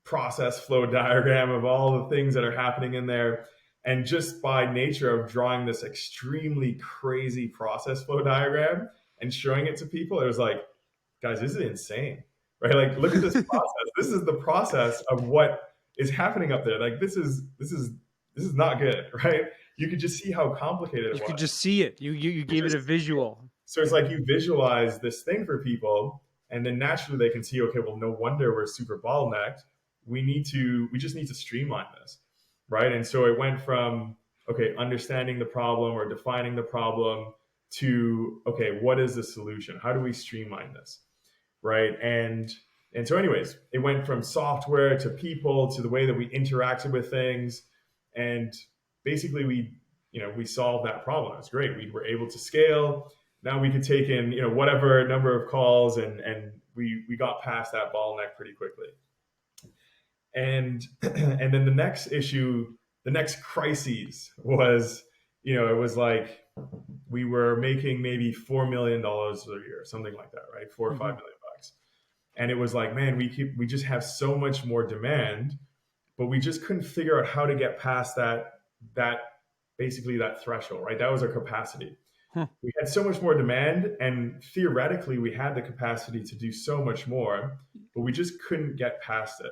process flow diagram of all the things that are happening in there. And just by nature of drawing this extremely crazy process flow diagram and showing it to people, it was like, guys, this is insane, right? Like, look at this process. This is the process of what is happening up there. Like, this is not good, right? You could just see how complicated You it could was. just see it. You You gave it just a visual. So it's like you visualize this thing for people, and then naturally they can see, okay, well, no wonder we're super bottlenecked. We just need to streamline this, right? And so it went from, okay, understanding the problem or defining the problem to, okay, what is the solution? How do we streamline this, right? And so, anyways, it went from software to people to the way that we interacted with things, and basically we solved that problem. It's great. We were able to scale. Now we could take in whatever number of calls, and we got past that bottleneck pretty quickly. And and then the next issue, the next crises was, it was like we were making maybe $4 million a year, something like that, right? 4 or 5 million bucks. And it was like, man, we just have so much more demand, but we just couldn't figure out how to get past that basically that threshold, right? That was our capacity. Huh. We had so much more demand, and theoretically we had the capacity to do so much more, but we just couldn't get past it,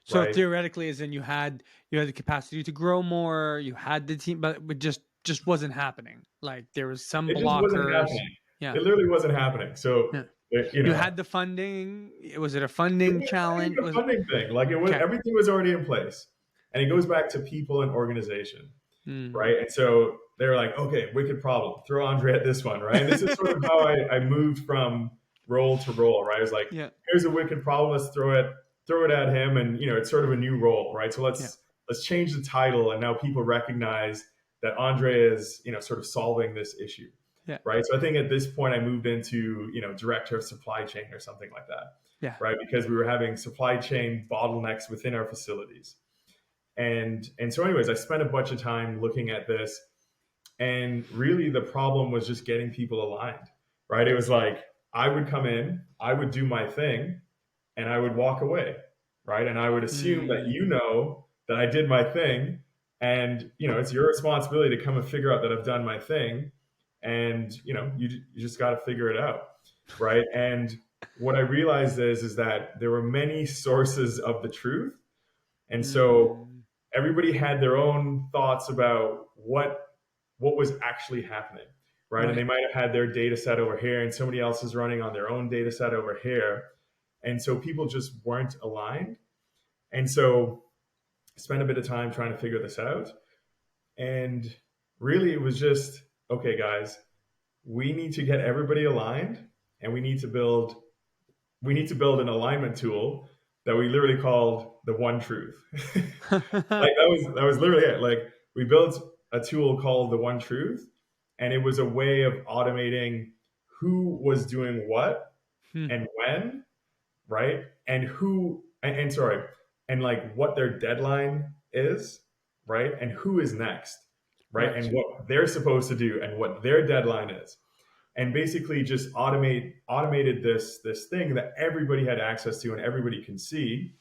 So right? theoretically, as in you had the capacity to grow more, you had the team, but it just wasn't happening. Like there was some It just wasn't blockers. happening. Yeah, It literally wasn't happening. So, yeah. you You know, had the funding. Was it a it funding was not challenge? even a Was funding thing. Like, it was, okay. everything was already in place, and it goes back to people and organization, Mm, right? And so they're like, okay, wicked problem. Throw Andre at this one, right? And this is sort of how I moved from role to role, right? I was like, yeah, here's a wicked problem. Let's throw it at him, and it's sort of a new role, right? So yeah, let's change the title, and now people recognize that Andre is sort of solving this issue, yeah, right? So I think at this point I moved into director of supply chain or something like that, yeah. right? Because we were having supply chain bottlenecks within our facilities. And so anyways, I spent a bunch of time looking at this, and really the problem was just getting people aligned, right? It was like I would come in, I would do my thing, and I would walk away, right? And I would assume that Mm, that I did my thing, and it's your responsibility to come and figure out that I've done my thing, and you just got to figure it out, right? And what I realized is that there were many sources of the truth, and so Mm, everybody had their own thoughts about what was actually happening, right? And they right. might have had their data set over here, and somebody else is running on their own data set over here, and so people just weren't aligned. And so I spent a bit of time trying to figure this out, and really it was just, okay, guys, we need to get everybody aligned, and we need to build an alignment tool that we literally called the one truth. Like that was literally it. Like we built a tool called the one truth, and it was a way of automating who was doing what Hmm, and when, right? And who and sorry, and like what their deadline is, right? And who is next, right? right. And what they're supposed to do and what their deadline is. And basically just automated this thing that everybody had access to and everybody can see,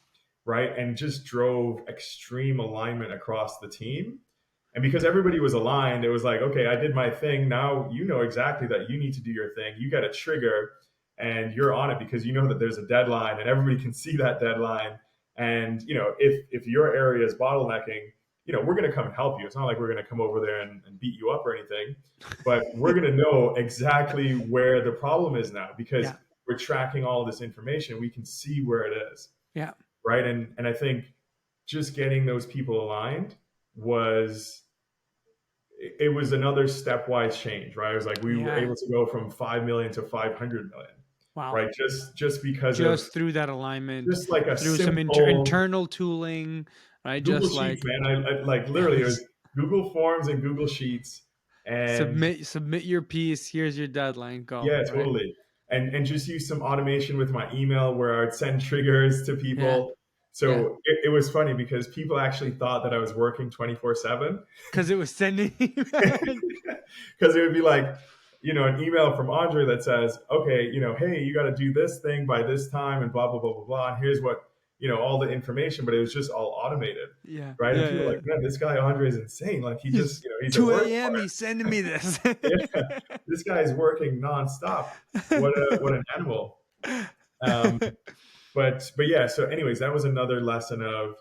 right? And just drove extreme alignment across the team. And because everybody was aligned, it was like, okay, I did my thing. Now you know exactly that you need to do your thing. You got a trigger and you're on it because you know that there's a deadline and everybody can see that deadline. And if your area is bottlenecking, we're going to come and help you. It's not like we're going to come over there and beat you up or anything, but we're going to know exactly where the problem is now because Yeah. we're tracking all this information. We can see where it is, Yeah. right? And I think just getting those people aligned was it was another stepwise change, right? It was like we were Yeah. able to go from 5 million to 500 million, Wow. right? Just because of Just through that alignment, just like a through some simple internal tooling, right? Google Just Sheets, like man. I like literally it was Google Forms and Google Sheets, and submit your piece. Here's your deadline. Go. yeah, Right. totally. And just use some automation with my email where I'd send triggers to Yeah. people. Yeah. So it was funny because people actually thought that I was working 24/7 Because it was sending. because it would be like, an email from Andre that says, okay, hey, you got to do this thing by this time and blah, blah, blah, blah, blah. And here's what, all the information, but it was just all automated. Yeah. Right. And Yeah. people are Yeah. like, man, this guy Andre is insane. Like he just, He's he's at 2 work. a.m. He's sending me this. Yeah. This guy is working nonstop. What an animal. Um, but yeah, so anyways, that was another lesson of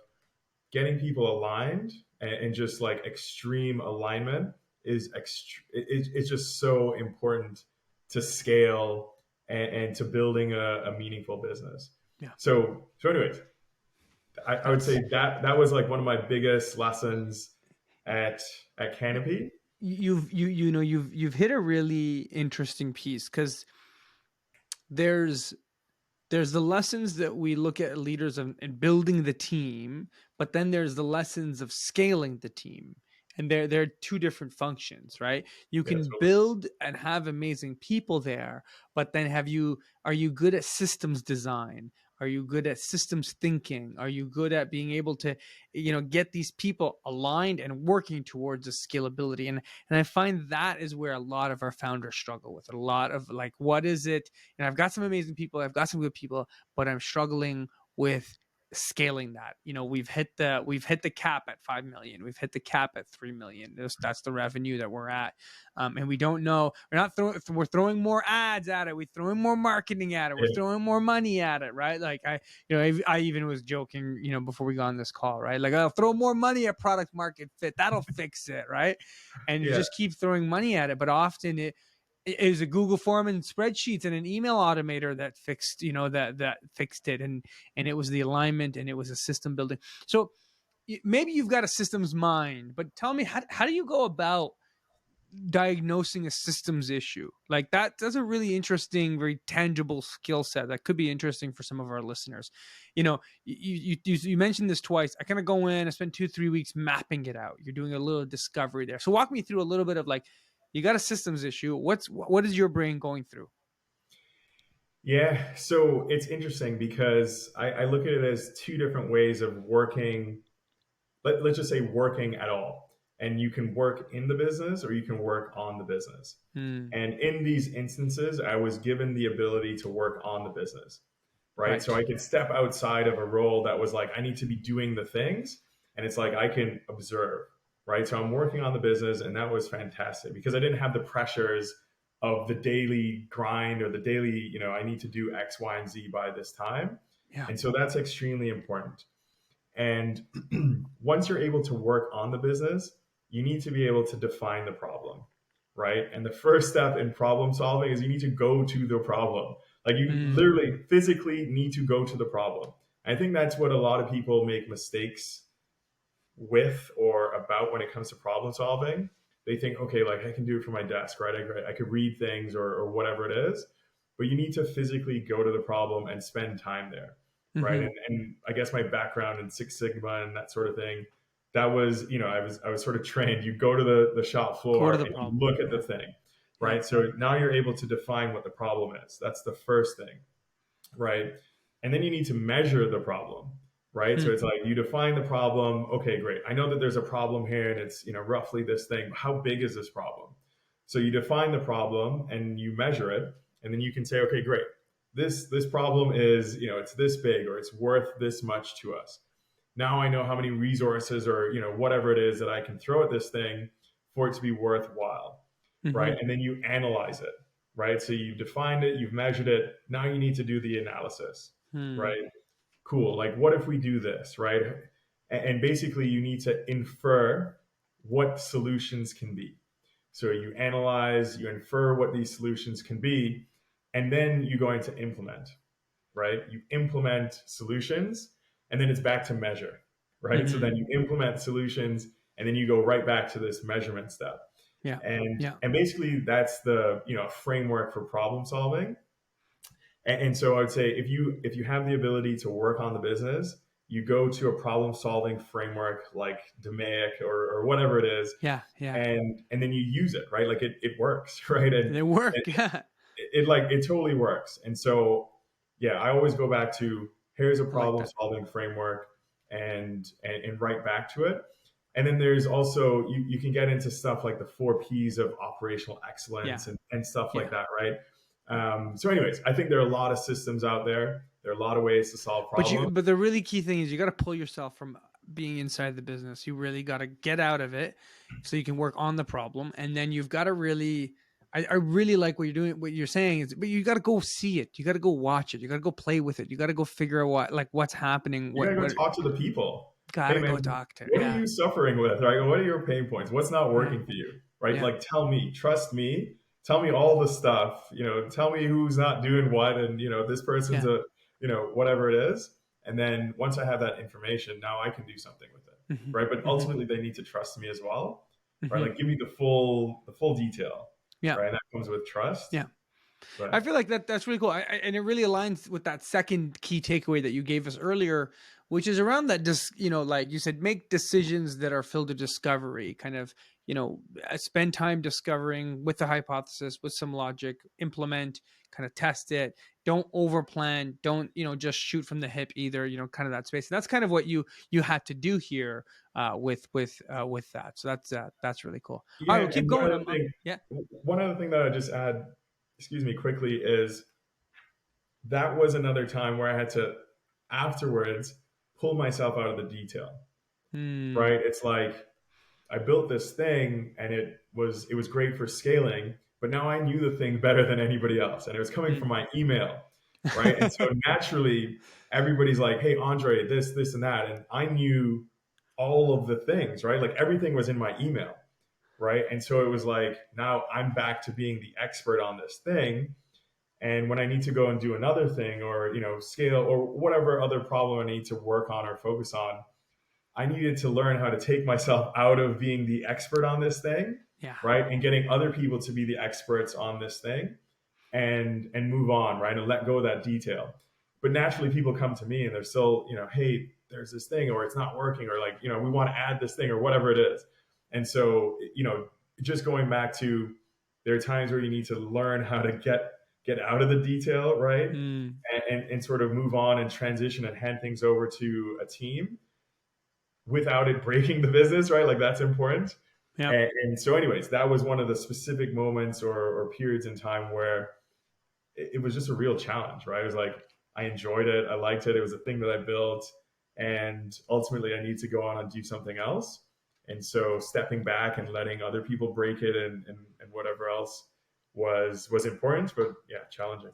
getting people aligned and just like extreme alignment it's just so important to scale and to building a meaningful business. Yeah. So anyways, I would say That's that was like one of my biggest lessons at Canopy. you've hit a really interesting piece because there's there's the lessons that we look at leaders and building the team, but then there's the lessons of scaling the team. And they're two different functions, right? You Yeah, can totally. build and have amazing people there, but then are you good at systems design? Are you good at systems thinking? Are you good at being able to, get these people aligned and working towards a scalability? And I find that is where a lot of our founders struggle with a lot of like, what is it? And I've got some amazing people, I've got some good people, but I'm struggling with scaling that. We've hit the cap at 5 million, we've hit the cap at 3 million. That's the revenue that we're at. And we don't know, we're throwing more ads at it, we're throwing more marketing at it, we're Yeah, throwing more money at it, right? Like I even was joking, before we got on this call, right? Like, I'll throw more money at product market fit, that'll fix it, right? And you yeah, just keep throwing money at it, but often it is a Google form and spreadsheets and an email automator that fixed, that fixed it. And it was the alignment and it was a system building. So maybe you've got a systems mind, but tell me, how do you go about diagnosing a systems issue? Like that's a really interesting, very tangible skill set that could be interesting for some of our listeners. You mentioned this twice. I kind of go in, I spend 2-3 weeks mapping it out. You're doing a little discovery there. So walk me through a little bit of like, you got a systems issue. What is your brain going through? yeah. So it's interesting because I look at it as two different ways of working. Let's just say working at all. And you can work in the business or you can work on the business. Hmm. And in these instances, I was given the ability to work on the business, right? So Right. I could step outside of a role that was like, I need to be doing the things. and it's like I can observe, right? So I'm working on the business, and that was fantastic because I didn't have the pressures of the daily grind or the daily, I need to do X, Y, and Z by this time. Yeah. And so that's extremely important. And once you're able to work on the business, you need to be able to define the problem, right? And the first step in problem solving is you need to go to the problem. Like you Mm. literally physically need to go to the problem. I think that's what a lot of people make mistakes with or about when it comes to problem solving. They think, okay, like I can do it from my desk, right? I could read things or whatever it is, but you need to physically go to the problem and spend time there, right? Hmm. And I guess my background in Six Sigma and that sort of thing, that was, I was sort of trained. You go to the shop Go to floor the and you problem. look at Yeah. the thing, Yeah. right? So now you're able to define what the problem is. That's the first thing, right? And then you need to measure the problem, right? So Mm. it's like you define the problem. Okay, great. I know that there's a problem here, and it's roughly this thing. But how big is this problem? So you define the problem and you measure it, and then you can say, okay, great. This problem is it's this big or it's worth this much to us. Now I know how many resources or whatever it is that I can throw at this thing for it to be worthwhile, right? Hmm. And then you analyze it, right? So you've defined it, you've measured it. Now you need to do the analysis, Hmm. right? Cool. Like, what if we do this, right? And basically, you need to infer what solutions can be. So you analyze, you infer what these solutions can be, and then you're going to implement, right? You implement solutions, and then it's back to measure, right? So Hmm. then you implement solutions, and then you go right back to this measurement step. Yeah. And Yeah. and basically that's the framework for problem solving. And so I would say if you have the ability to work on the business, you go to a problem solving framework like DMAIC or whatever it is, Yeah. Yeah. and then you use it, right? Like it works, right? And They work. it, it totally works. And so yeah, I always go back to here's a I like problem that. solving framework and right back to it. And then there's also you can get into stuff like the 4 Ps of operational Yeah. excellence and stuff like Yeah. that, right? Yeah. So, anyways, I think there are a lot of systems out there. There are a lot of ways to solve problems. But the really key thing is you got to pull yourself from being inside the business. You really got to get out of it so you can work on the problem. And then you've got to really, I really like what you're doing. What you're saying is, but you got to go see it. You got to go watch it. You got to go play with it. You got to go figure out what's happening. You gotta go What talk to the people. got Hey, to man, go talk to. what are Yeah. you suffering with? Right? What are your pain points? What's not Yeah. working for you? Right? Yeah. Like, tell me, trust me, tell me all the stuff. Tell me who's not doing what, and this person's Yeah. a, whatever it is. And then once I have that information, now I can do something with it. Hmm. Right? But Hmm. ultimately, they need to trust me as well. Right? Hmm. Like, give me the full detail. Yeah. Right? And that comes with trust. Yeah. I But feel like that's really cool. And it really aligns with that second key takeaway that you gave us earlier, which is around that, like you said, make decisions that are filled with discovery, kind of, spend time discovering with the hypothesis, with some logic, implement, kind of test it. Don't over plan. Don't, just shoot from the hip either, kind of that space. And that's kind of what you had to do here with that. So that's really cool. All right, yeah, we'll keep and going. Yeah. one other thing that I just add, excuse me, quickly is that was another time where I had to afterwards pull myself out of the detail. Hmm. Right? It's like I built this thing and it was great for scaling, but now I knew the thing better than anybody else, and it was coming from my email, right? And so naturally, everybody's like, "Hey, Andre, this, and that," and I knew all of the things, right? Like everything was in my email, right? And so it was like now I'm back to being the expert on this thing. And when I need to go and do another thing or scale or whatever other problem I need to work on or focus on, I needed to learn how to take myself out of being the expert on this thing, Yeah. right? And getting other people to be the experts on this thing and move on, right? And let go of that detail. But naturally people come to me and they're still, hey, there's this thing or it's not working or like, we want to add this thing or whatever it is. And so, just going back to there are times where you need to learn how to get out of the detail, right? Mm. And sort of move on and transition and hand things over to a team without it breaking the business, right? Like that's important. Yeah. And so, anyways, that was one of the specific moments or periods in time where it was just a real challenge, right? It was like I enjoyed it, I liked it. It was a thing that I built, and ultimately I need to go on and do something else. And so stepping back and letting other people break it and whatever else was important, but yeah, challenging.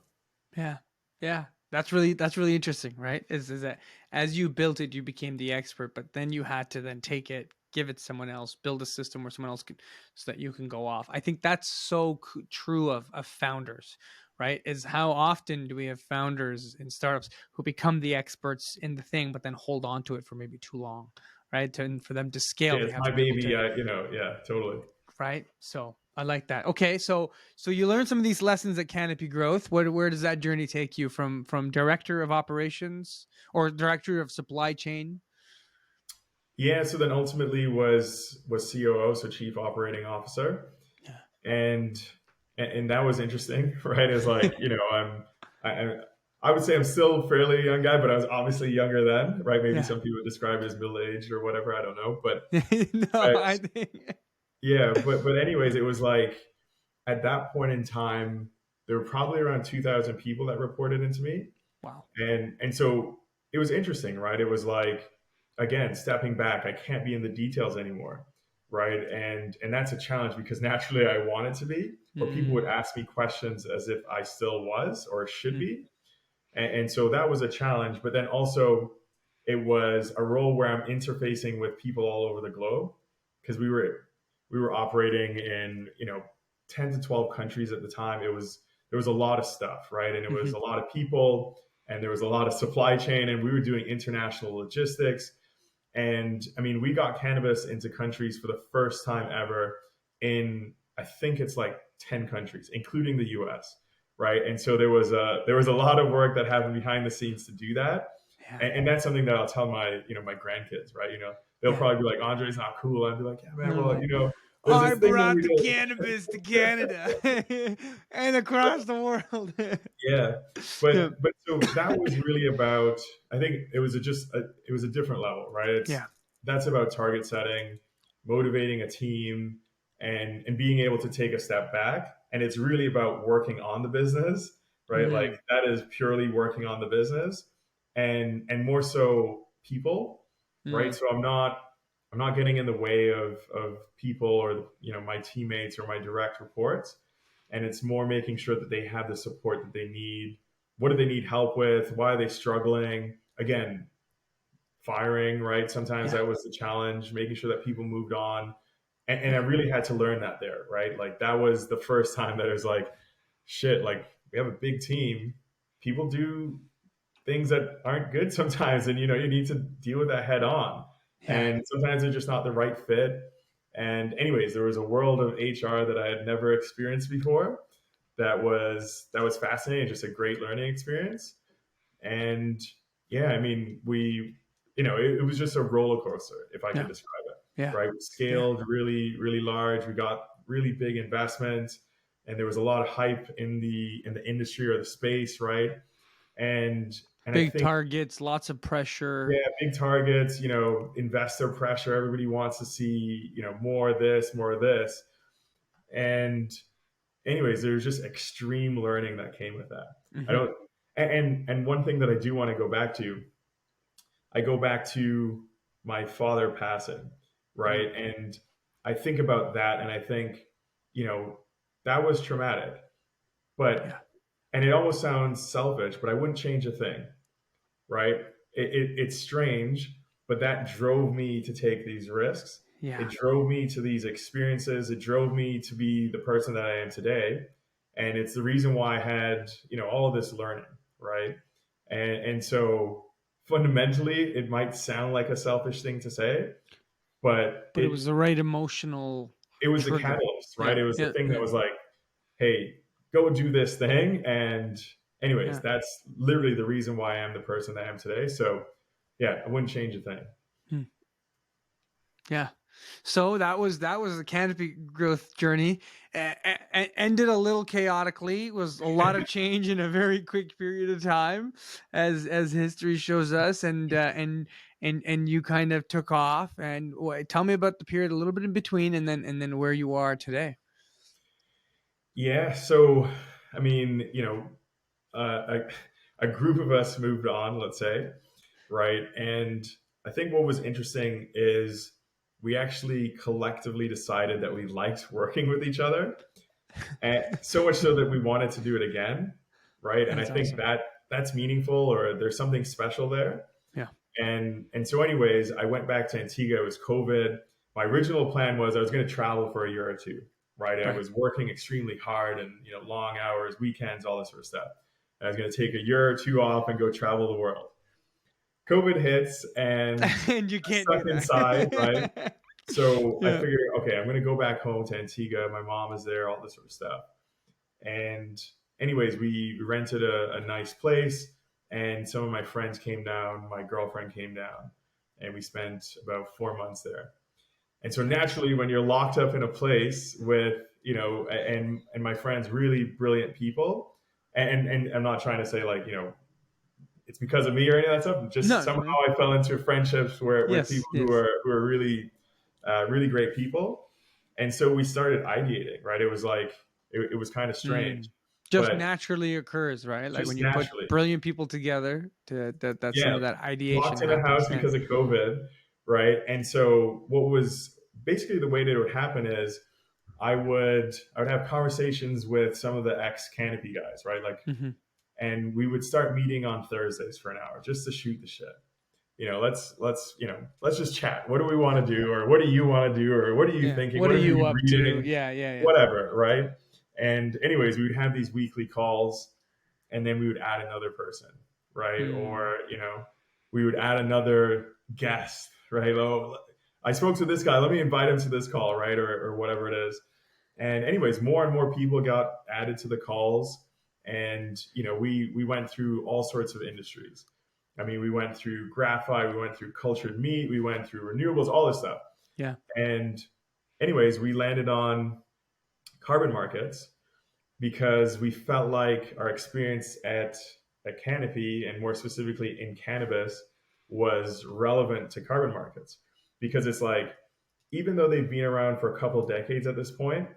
Yeah. Yeah. That's really interesting, right? Is that as you built it, you became the expert, but then you had to then take it, give it to someone else, build a system where someone else can, so that you can go off. I think that's so true of founders, right? Is how often do we have founders in startups who become the experts in the thing, but then hold on to it for maybe too long, right? And for them to scale, Yeah, they it's have my to be able baby. to, Yeah, totally. right? So I like that. Okay, so you learned some of these lessons at Canopy Growth. Where does that journey take you from director of operations or director of supply chain? Yeah, so then ultimately was COO, so Chief Operating Officer, Yeah. and and that was interesting, right? It's like I, I would say I'm still a fairly young guy, but I was obviously younger then, right? Maybe Yeah. some people describe it as middle aged or whatever. I don't know, No, but I think. yeah, but anyways, it was like at that point in time, there were probably around 2,000 people that reported into me, Wow. and so it was interesting, right? It was like, again, stepping back, I can't be in the details anymore, right? And that's a challenge because naturally I wanted to be, but people would Mm, ask me questions as if I still was or should mm, be, and so that was a challenge. But then also, it was a role where I'm interfacing with people all over the globe because we were operating in 10 to 12 countries at the time. There was a lot of stuff, right? And it was mhm, a lot of people, and there was a lot of supply chain, and we were doing international logistics. And I mean, we got cannabis into countries for the first time ever in, I think it's like 10 countries, including the US, right? And so there was a lot of work that happened behind the scenes to do that. yeah. And that's something that I'll tell my grandkids, right? They'll Yeah. probably be like, Andre's not cool. I'd be like, yeah, man, well, No. there's I this thing that brought we the did. cannabis to Canada and across the world. Yeah, Yeah. but so that was really about. I think it was a different level, right? Yeah. That's about target setting, motivating a team, and being able to take a step back. And it's really about working on the business, right? Like Mm, that is purely working on the business, and more so people, right? mm, So I'm not getting in the way of people or my teammates or my direct reports, and it's more making sure that they have the support that they need. What do they need help with? Why are they struggling? Again, firing, right? Sometimes yeah. that was the challenge, making sure that people moved on. And I Yeah. really had to learn that there, right? Like that was the first time that it was like, shit, like we have a big team. People do things that aren't good sometimes, and you need to deal with that head on. Yeah. And sometimes they're just not the right fit. And anyways, there was a world of HR that I had never experienced before. That was fascinating, just a great learning experience. And yeah, I mean, it was just a roller coaster, if I could Yeah. describe it. Yeah. Right, we Yeah. scaled really, really large. We got really big investments, and there was a lot of hype in the industry or the space, right? And I Big think, targets, lots of pressure. yeah, big targets, investor pressure. Everybody wants to see, more of this, more of this. And anyways, there's just extreme learning that came with that. I Hmm. don't, and one thing that I do want to go back to, I go back to my father passing, Mm, right? And I think about that, and I think, you know, that was traumatic, yeah. and it almost sounds selfish, but I wouldn't change a thing, right? It's strange, but that drove me to take these risks. It Yeah. drove me to these experiences. It drove me to be the person that I am today. And it's the reason why I had, all of this learning, right? And so fundamentally, it might sound like a selfish thing to say, but But it was the right emotional it was the trigger. catalyst, right? Yeah. It was the Yeah. thing that Yeah. was like, hey, go do this thing. And anyways, Yeah. that's literally the reason why I am the person that I am today. So yeah, I wouldn't change a thing. Hmm. Yeah. So that was the Canopy Growth journey. Ended a little chaotically. Was a lot of change in a very quick period of time, as history shows us. And you kind of took off. And tell me about the period a little bit in between, and then where you are today. Yeah. So, I mean, a group of us moved on, let's say. right? And I think what was interesting is we actually collectively decided that we liked working with each other, and so much so that we wanted to do it again, right? And I That's think awesome. that that's meaningful, or there's something special there. Yeah. And so, anyways, I went back to Antigua. It was COVID. My original plan was I was going to travel for a year or two, right? I Right. was working extremely hard and long hours, weekends, all this sort of stuff. And I was going to take a year or two off and go travel the world. COVID hits and And you I'm can't stuck do inside, right? that. So I Yeah. figured, okay, I'm going to go back home to Antigua. My mom is there, all this sort of stuff. And anyways, we rented a nice place, and some of my friends came down. My girlfriend came down, and we spent about 4 months there. And so Nice. naturally, when you're locked up in a place with and my friends, really brilliant people, and I'm not trying to say like it's because of me or any of that stuff. Just No, somehow no. I fell into friendships where with Yes, people yes. who are really really great people, and so we started ideating. Right, it was like it was kind of strange, Mm. Just but naturally occurs, right? Like when just you put naturally, brilliant people together, that's yeah, some of that ideation locked in a happens. house Yeah. because of COVID, right? And so what was basically the way that it would happen is I would have conversations with some of the ex Canopy guys, right? Like, Hmm. and we would start meeting on Thursdays for an hour just to shoot the shit. Let's just chat. What do we want to do, or what do you want to do, or what are you Yeah. thinking? What What are have you you been up to? reading? Yeah, yeah, yeah. Whatever, right? And anyways, we would have these weekly calls, and then we would add another person, right? Mm. Or we would add another guest, right? Oh, I spoke to this guy. Let me invite him to this call, right? Or whatever it is. And anyways, more and more people got added to the calls, and we went through all sorts of industries. I mean, we went through graphite, we went through cultured meat, we went through renewables, all this stuff. Yeah. And anyways, we landed on carbon markets because we felt like our experience at Canopy, and more specifically in cannabis, was relevant to carbon markets. Because it's like, even though they've been around for a couple of decades at this point,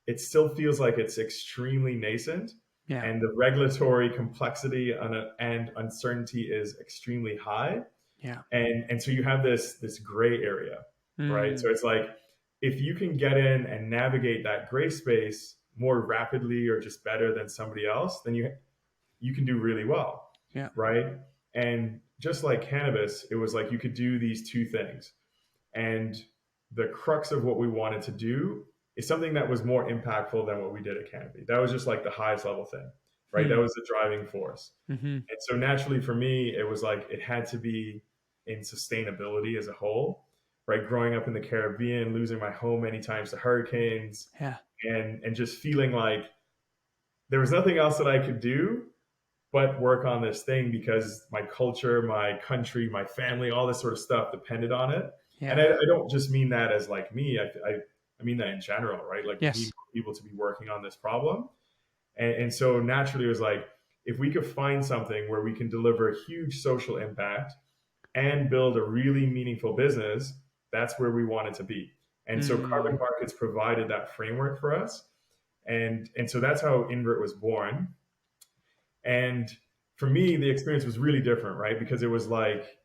it still feels like it's extremely nascent, Yeah. and the regulatory complexity and uncertainty is extremely high. Yeah. And so you have this gray area, right? Mm. So it's like, if you can get in and navigate that gray space more rapidly or just better than somebody else, then you can do really well, Yeah. right? And just like cannabis, it was like you could do these two things. And the crux of what we wanted to do is something that was more impactful than what we did at Canopy. That was just like the highest level thing, right? That Mm. was the driving force. Hmm. And so naturally for me, it was like it had to be in sustainability as a whole, right? Growing up in the Caribbean, losing my home many times to hurricanes, Yeah. and just feeling like there was nothing else that I could do but work on this thing because my culture, my country, my family, all this sort of stuff depended on it. And Yeah. I don't just mean that as like me. I mean that in general, right? Like we need Yes. people to be working on this problem. And so naturally, it was like, if we could find something where we can deliver huge social impact and build a really meaningful business, that's where we wanted to be. And so carbon Mm. markets provided that framework for us. And so that's how Invert was born. And for me, the experience was really different, right? Because it was like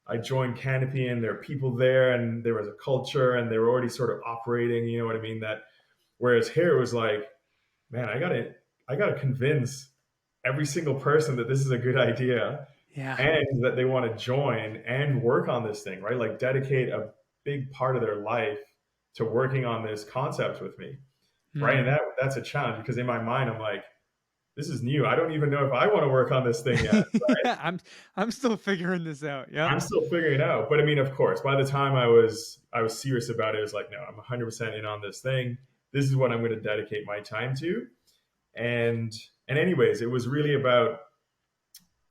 I joined Canopy and there are people there and there was a culture and they were already sort of operating, you know what I mean? That whereas here it was like, man, I gotta convince every single person that this is a good idea Yeah. and that they want to join and work on this thing, right? Like dedicate a big part of their life to working on this concept with me, right? And Mm. that's a challenge because in my mind I'm like, this is new. I don't even know if I want to work on this thing yet. Yeah. I'm still figuring this out. Yeah. I'm still figuring it out. But I mean, of course, by the time I was serious about it, it was like, no, I'm 100% in on this thing. This is what I'm going to dedicate my time to. And anyways, it was really about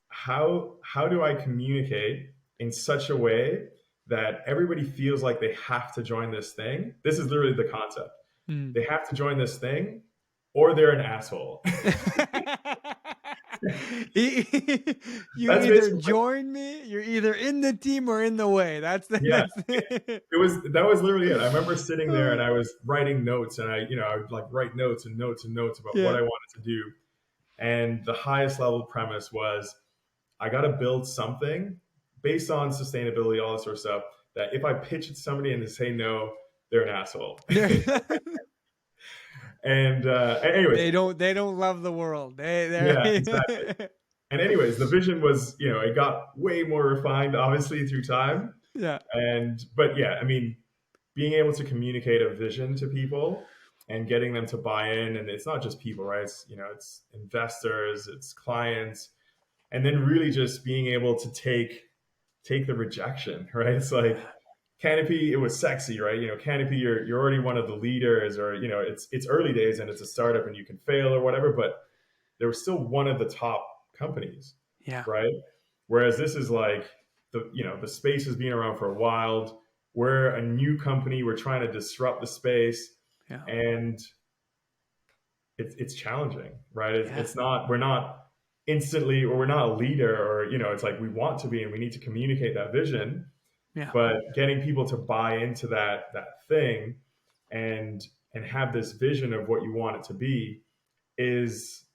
how do I communicate in such a way that everybody feels like they have to join this thing. This is literally the concept. Mm. They have to join this thing or they're an asshole. You That's either basically, join me, you're either in the team or in the way. That's the yeah. that's the, That was literally it. I remember sitting there and Uh, I was writing notes, and I would like write notes and notes and notes about what yeah. I wanted to do. And the highest level premise was I got to build something based on sustainability, all that sort of stuff, that if I pitch it to somebody and they say no, they're an asshole. And anyways, they don't love the world. yeah, exactly. They're And anyways, the vision was, it got way more refined, obviously, through time. yeah, But yeah, I mean, being able to communicate a vision to people and getting them to buy in, and it's not just people, right? It's investors, it's clients, and then really just being able to take the rejection, right? It's like Canopy, it was sexy, right? Canopy, you're already one of the leaders, or it's early days and it's a startup and you can fail or whatever, but they were still one of the top companies, yeah, right? Whereas this is like the space has been around for a while. We're a new company. We're trying to disrupt the space, yeah, and it's challenging, right? yeah, It's not we're not instantly, or we're not a leader, or it's like we want to be, and we need to communicate that vision, yeah, but getting people to buy into that thing and have this vision of what you want it to be is,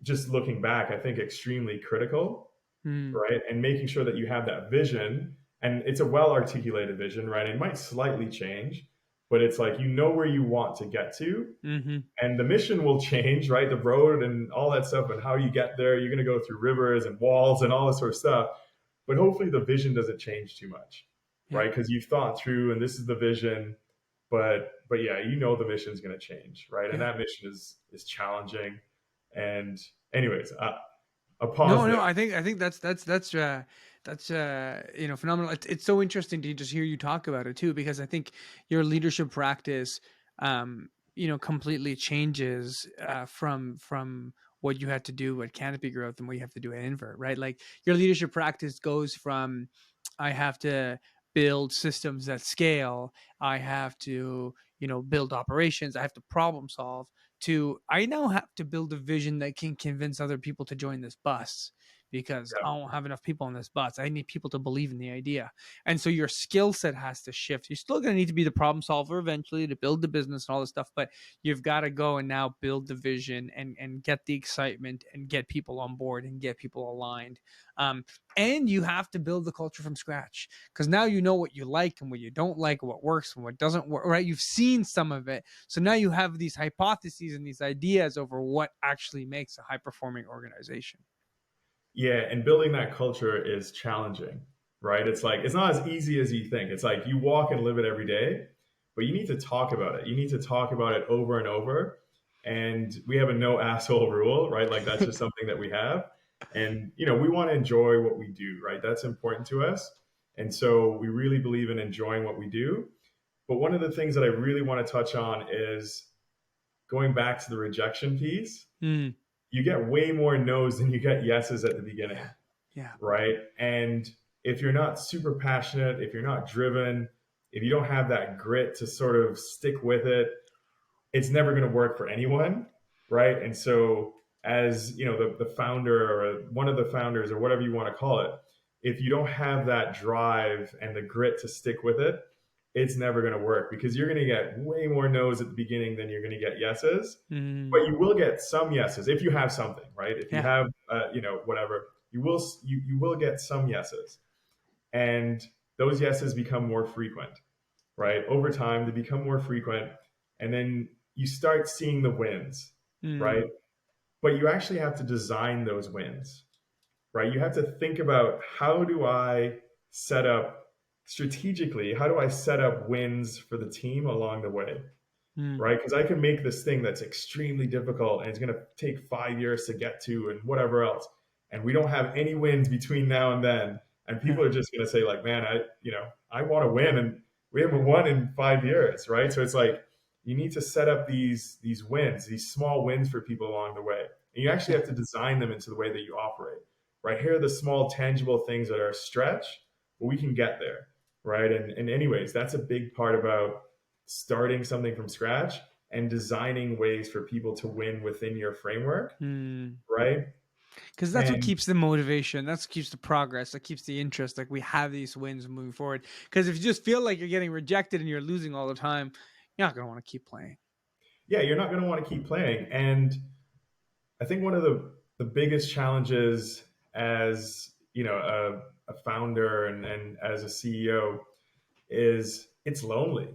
just looking back, I think extremely critical, mm, right? And making sure that you have that vision, and it's a well articulated vision, right? It might slightly change, but it's like where you want to get to, mm-hmm, and the mission will change, right? The road and all that stuff, and how you get there. You're going to go through rivers and walls and all this sort of stuff, but hopefully the vision doesn't change too much, yeah, right? Because you've thought through, and this is the vision, but yeah, the mission's going to change, right? And yeah. that mission is challenging. And anyways, a pause No, no, there. I think that's phenomenal. It's so interesting to just hear you talk about it too, because I think your leadership practice, completely changes from what you had to do at Canopy Growth and what you have to do at Invert, right? Like your leadership practice goes from I have to build systems that scale, I have to build operations, I have to problem solve, to I now have to build a vision that can convince other people to join this bus because Yeah. I don't have enough people on this bus. I need people to believe in the idea. And so your skill set has to shift. You're still going to need to be the problem solver eventually to build the business and all this stuff, but you've got to go and now build the vision and get the excitement and get people on board and get people aligned. And you have to build the culture from scratch because now you know what you like and what you don't like, what works and what doesn't work, right? You've seen some of it. So now you have these hypotheses and these ideas over what actually makes a high performing organization. Yeah, and building that culture is challenging, right? It's like it's not as easy as you think. It's like you walk and live it every day, but you need to talk about it. You need to talk about it over and over. And we have a no asshole rule, right? Like that's just something that we have. And we want to enjoy what we do, right? That's important to us. And so we really believe in enjoying what we do. But one of the things that I really want to touch on is going back to the rejection piece. Mm, You get way more no's than you get yeses at the yeah. beginning, Yeah. right? And if you're not super passionate, if you're not driven, if you don't have that grit to sort of stick with it, it's never going to work for anyone, right? And so, as the founder or one of the founders or whatever you want to call it, if you don't have that drive and the grit to stick with it, it's never going to work because you're going to get way more no's at the beginning than you're going to get yeses. But Mm, you will get some yeses if you have something, right? If you yeah. have, whatever, you will get some yeses, and those yeses become more frequent, right? Over time, they become more frequent, and then you start seeing the wins, right? Mm, But you actually have to design those wins, right? You have to think about how do I set up strategically, how do I set up wins for the team along the way, mm, right? Because I can make this thing that's extremely difficult and it's going to take 5 years to get to and whatever else. And we don't have any wins between now and then. And people yeah. are just going to say like, man, I want to win. And we haven't won in 5 years, right? So it's like, you need to set up these wins, these small wins for people along the way. And you actually Yeah. have to design them into the way that you operate, right? Here are the small tangible things that are a stretch, but we can get there, right? And anyways, that's a big part about starting something from scratch and designing ways for people to win within your framework, Mm. right? Because that's what And keeps the motivation. That's what keeps the progress. That keeps the interest. Like we have these wins moving forward. Because if you just feel like you're getting rejected and you're losing all the time, you're not going to want to keep playing. yeah, you're not going to want to keep playing. And I think one of the biggest challenges as a founder and as a CEO is it's lonely.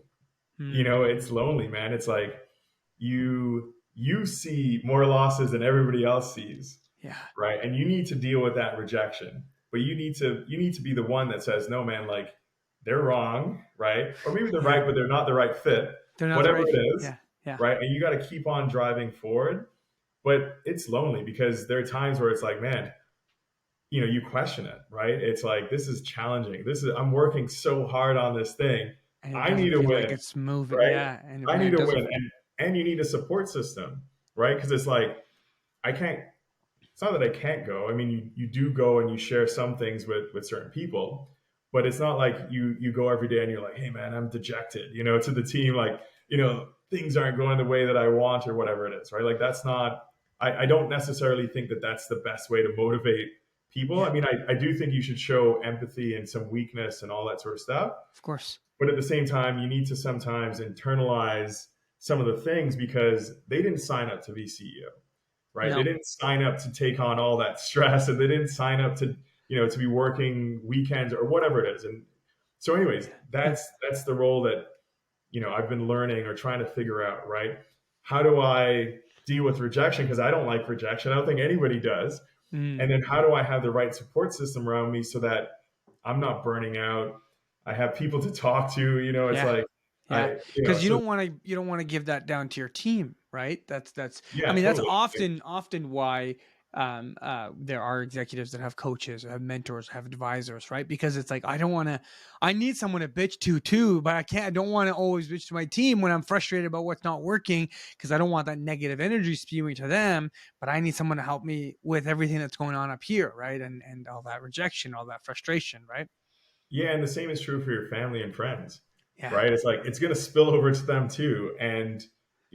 It's lonely, man. It's like you see more losses than everybody else sees, Yeah. right? And you need to deal with that rejection. But you need to be the one that says, no, man, like they're wrong, right? Or maybe they're Yeah. right, but they're not the right fit. They're not the Whatever right it fit. is, Yeah. Yeah. right? And you got to keep on driving forward. But it's lonely because there are times where it's like, man, you question it, right? It's like this is challenging. I'm working so hard on this thing. And it I need doesn't to feel like win, it's moving. right? Yeah. And I when need it to doesn't, win, and you need a support system, right? Because it's like I can't. It's not that I can't go. I mean, you do go and you share some things with certain people, but it's not like you go every day and you're like, hey man, I'm dejected, to the team, like things aren't going the way that I want or whatever it is, right? Like that's not. I don't necessarily think that that's the best way to motivate people. I yeah, mean, I do think you should show empathy and some weakness and all that sort of stuff. of course. But at the same time, you need to sometimes internalize some of the things because they didn't sign up to be CEO, right? They No. didn't sign up to take on all that stress, and they didn't sign up to be working weekends or whatever it is. And so, anyways, Yeah. that's the role that I've been learning or trying to figure out, right? How do I deal with rejection? Because I don't like rejection. I don't think anybody does. Mm. And then how do I have the right support system around me so that I'm not burning out? I have people to talk to. It's Yeah. like Yeah, because so you don't want to give that down to your team, right? I yeah, mean, that's totally. often why there are executives that have coaches, or have mentors, have advisors, right? Because it's like I need someone to bitch to too, but I don't want to always bitch to my team when I'm frustrated about what's not working because I don't want that negative energy spewing to them. But I need someone to help me with everything that's going on up here, right? And all that rejection, all that frustration, right? Yeah, and the same is true for your family and friends, Yeah. right? It's like it's going to spill over to them too. And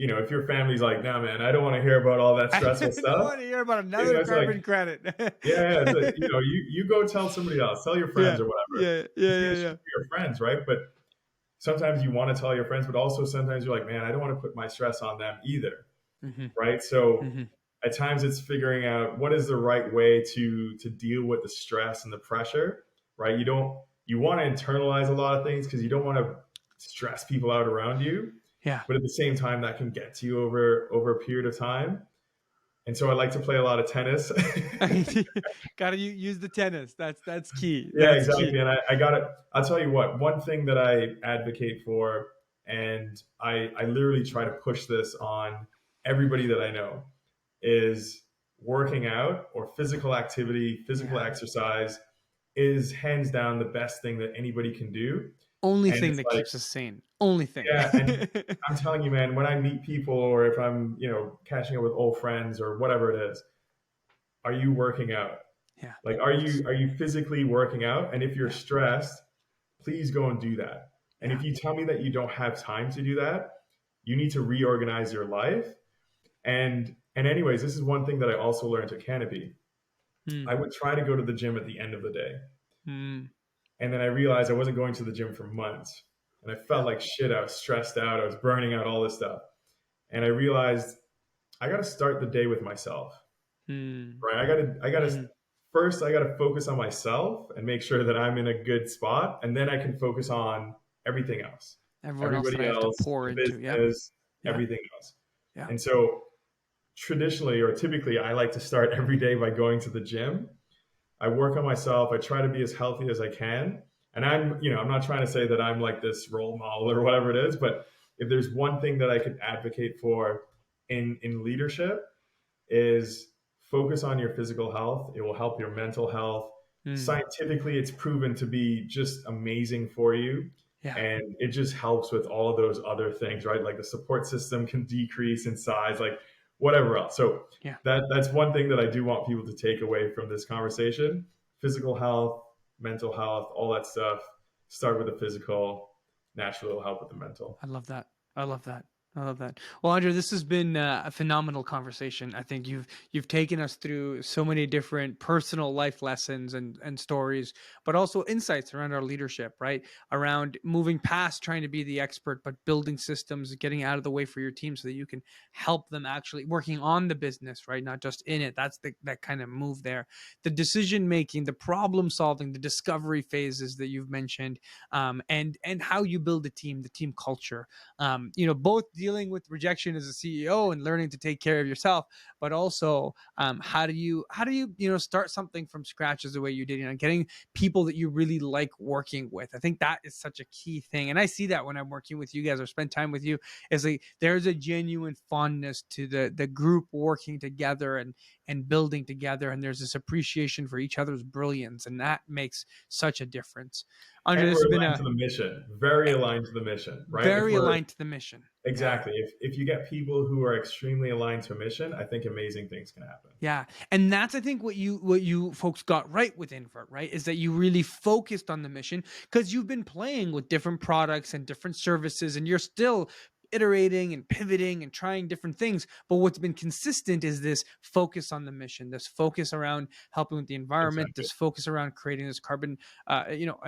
if your family's like, "No, man, I don't want to hear about all that I stressful don't stuff," want to hear about another it's like, carbon credit. yeah, it's like, you go tell somebody else, tell your friends Yeah, or whatever. yeah, The yeah, same yeah, is true yeah. for your friends, right? But sometimes you want to tell your friends, but also sometimes you're like, man, I don't want to put my stress on them either, Mm-hmm, right? So mm-hmm. at times it's figuring out what is the right way to deal with the stress and the pressure, right? You want to internalize a lot of things because you don't want to stress people out around you, Yeah. but at the same time that can get to you over a period of time. And so I like to play a lot of tennis. Got to use the tennis. That's key. Yeah, That's key. exactly. And I got it. I'll tell you what, one thing that I advocate for, and I literally try to push this on everybody that I know, is working out or physical activity, physical Yeah. exercise is hands down the best thing that anybody can do. Only And thing it's that like, keeps us sane. Only thing. yeah, and I'm telling you, man, when I meet people or if I'm, catching up with old friends or whatever it is, are you working out? Yeah. Like, are you physically working out? And if you're Yeah. stressed, please go and do that. And Yeah. if you tell me that you don't have time to do that, you need to reorganize your life. And anyways, this is one thing that I also learned at Canopy. Mm. I would try to go to the gym at the end of the day. Mm. And then I realized I wasn't going to the gym for months. And I felt Yeah. like shit. I was stressed out. I was burning out all this stuff. And I realized I got to start the day with myself, Mm. right? I got to Mm. first, I got to focus on myself and make sure that I'm in a good spot. And then I can focus on everything else, Everyone else that everybody I have to else, pour the into. Yeah. business, Yeah. everything else. Yeah. And so traditionally or typically, I like to start every day by going to the gym. I work on myself. I try to be as healthy as I can. And I'm not trying to say that I'm like this role model or whatever it is, but if there's one thing that I could advocate for in leadership is focus on your physical health. It will help your mental health. Mm. Scientifically, it's proven to be just amazing for you. Yeah. And it just helps with all of those other things, right? Like the support system can decrease in size, like whatever else. So Yeah. that's one thing that I do want people to take away from this conversation. Physical health, mental health, all that stuff. Start with the physical, naturally will help with the mental. I love that. I love that. I love that. Well, Andre, this has been a phenomenal conversation. I think you've taken us through so many different personal life lessons and stories, but also insights around our leadership, right? Around moving past trying to be the expert, but building systems, getting out of the way for your team so that you can help them actually working on the business, right? Not just in it. That's that kind of move there. The decision making, the problem solving, the discovery phases that you've mentioned, and how you build a team, the team culture. Both dealing with rejection as a CEO and learning to take care of yourself, but also how do you start something from scratch as the way you did, getting people that you really like working with. I think that is such a key thing, and I see that when I'm working with you guys or spend time with you, is like there's a genuine fondness to the group working together and building together, and there's this appreciation for each other's brilliance, and that makes such a difference. Andre, And this we're has been aligned a to the mission, very aligned to the mission, right? If very we're aligned to the mission. Yeah. exactly, if you get people who are extremely aligned to a mission, I think amazing things can happen. Yeah. And that's, I think, what you folks got right with Invert, right? Is that you really focused on the mission because you've been playing with different products and different services, and you're still iterating and pivoting and trying different things. But what's been consistent is this focus on the mission, this focus around helping with the environment, Exactly. this focus around creating this carbon,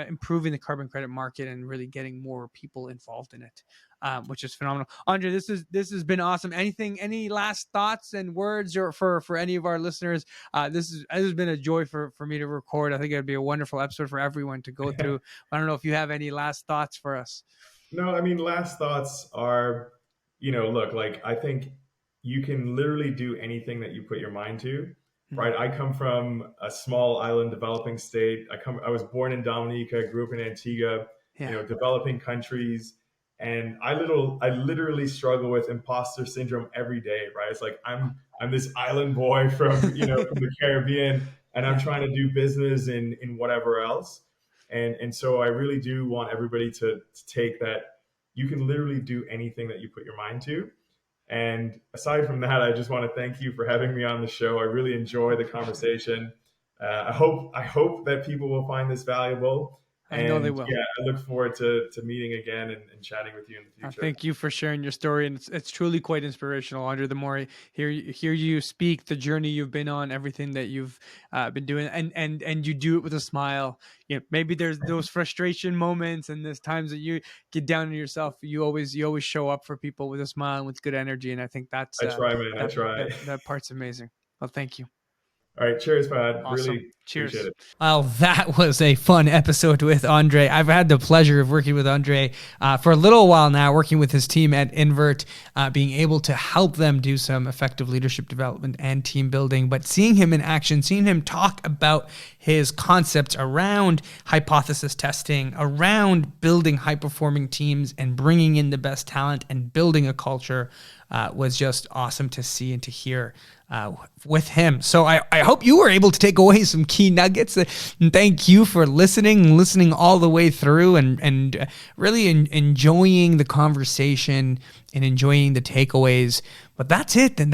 improving the carbon credit market and really getting more people involved in it. Which is phenomenal. Andre, this has been awesome. Any last thoughts and words or for any of our listeners? This has been a joy for me to record. I think it'd be a wonderful episode for everyone to go through. I don't know if you have any last thoughts for us. No, I mean, last thoughts are, look, like I think you can literally do anything that you put your mind to, Hmm. right? I come from a small island developing state. I was born in Dominica, grew up in Antigua, Yeah. developing countries. And I literally struggle with imposter syndrome every day, right? It's like I'm this island boy from, from the Caribbean, and I'm Yeah. trying to do business in whatever else. And so I really do want everybody to take that you can literally do anything that you put your mind to. And aside from that, I just want to thank you for having me on the show. I really enjoy the conversation. I hope that people will find this valuable. I know they And will. yeah, I look forward to meeting again and chatting with you in the future. Thank you for sharing your story, and it's truly quite inspirational, Andre. The more I hear you speak, the journey you've been on, everything that you've been doing, and you do it with a smile. Maybe there's those frustration moments, and there's times that you get down on yourself. You always show up for people with a smile and with good energy, and I think that's I try, man. I try. that part's amazing. Well, thank you. All right. Cheers, Pat. Awesome. Really appreciate Cheers. it. Well, that was a fun episode with Andre. I've had the pleasure of working with Andre for a little while now, working with his team at Invert, being able to help them do some effective leadership development and team building. But seeing him in action, seeing him talk about his concepts around hypothesis testing, around building high-performing teams and bringing in the best talent and building a culture was just awesome to see and to hear with him. So I hope you were able to take away some key nuggets. And thank you for listening all the way through and really enjoying the conversation and enjoying the takeaways. But that's it. And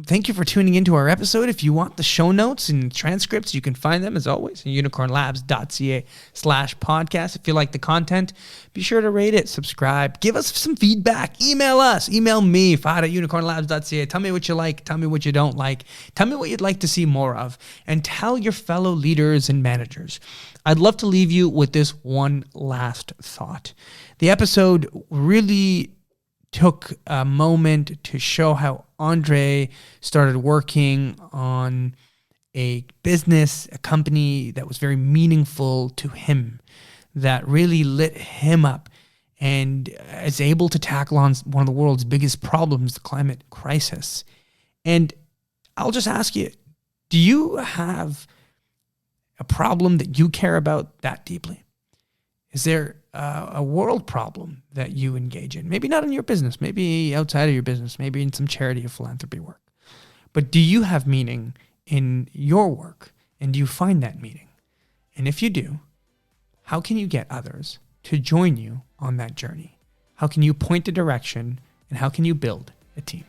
thank you for tuning into our episode. If you want the show notes and transcripts, you can find them as always at unicornlabs.ca/podcast. If you like the content, be sure to rate it, subscribe, give us some feedback, email us, email me, fahad@unicornlabs.ca. Tell me what you like, tell me what you don't like, tell me what you'd like to see more of, and tell your fellow leaders and managers. I'd love to leave you with this one last thought. The episode really took a moment to show how Andre started working on a business, a company that was very meaningful to him, that really lit him up and is able to tackle on one of the world's biggest problems, the climate crisis. And I'll just ask you, do you have a problem that you care about that deeply? Is there a world problem that you engage in? Maybe not in your business, maybe outside of your business, maybe in some charity or philanthropy work. But do you have meaning in your work? And do you find that meaning? And if you do, how can you get others to join you on that journey? How can you point a direction? And how can you build a team?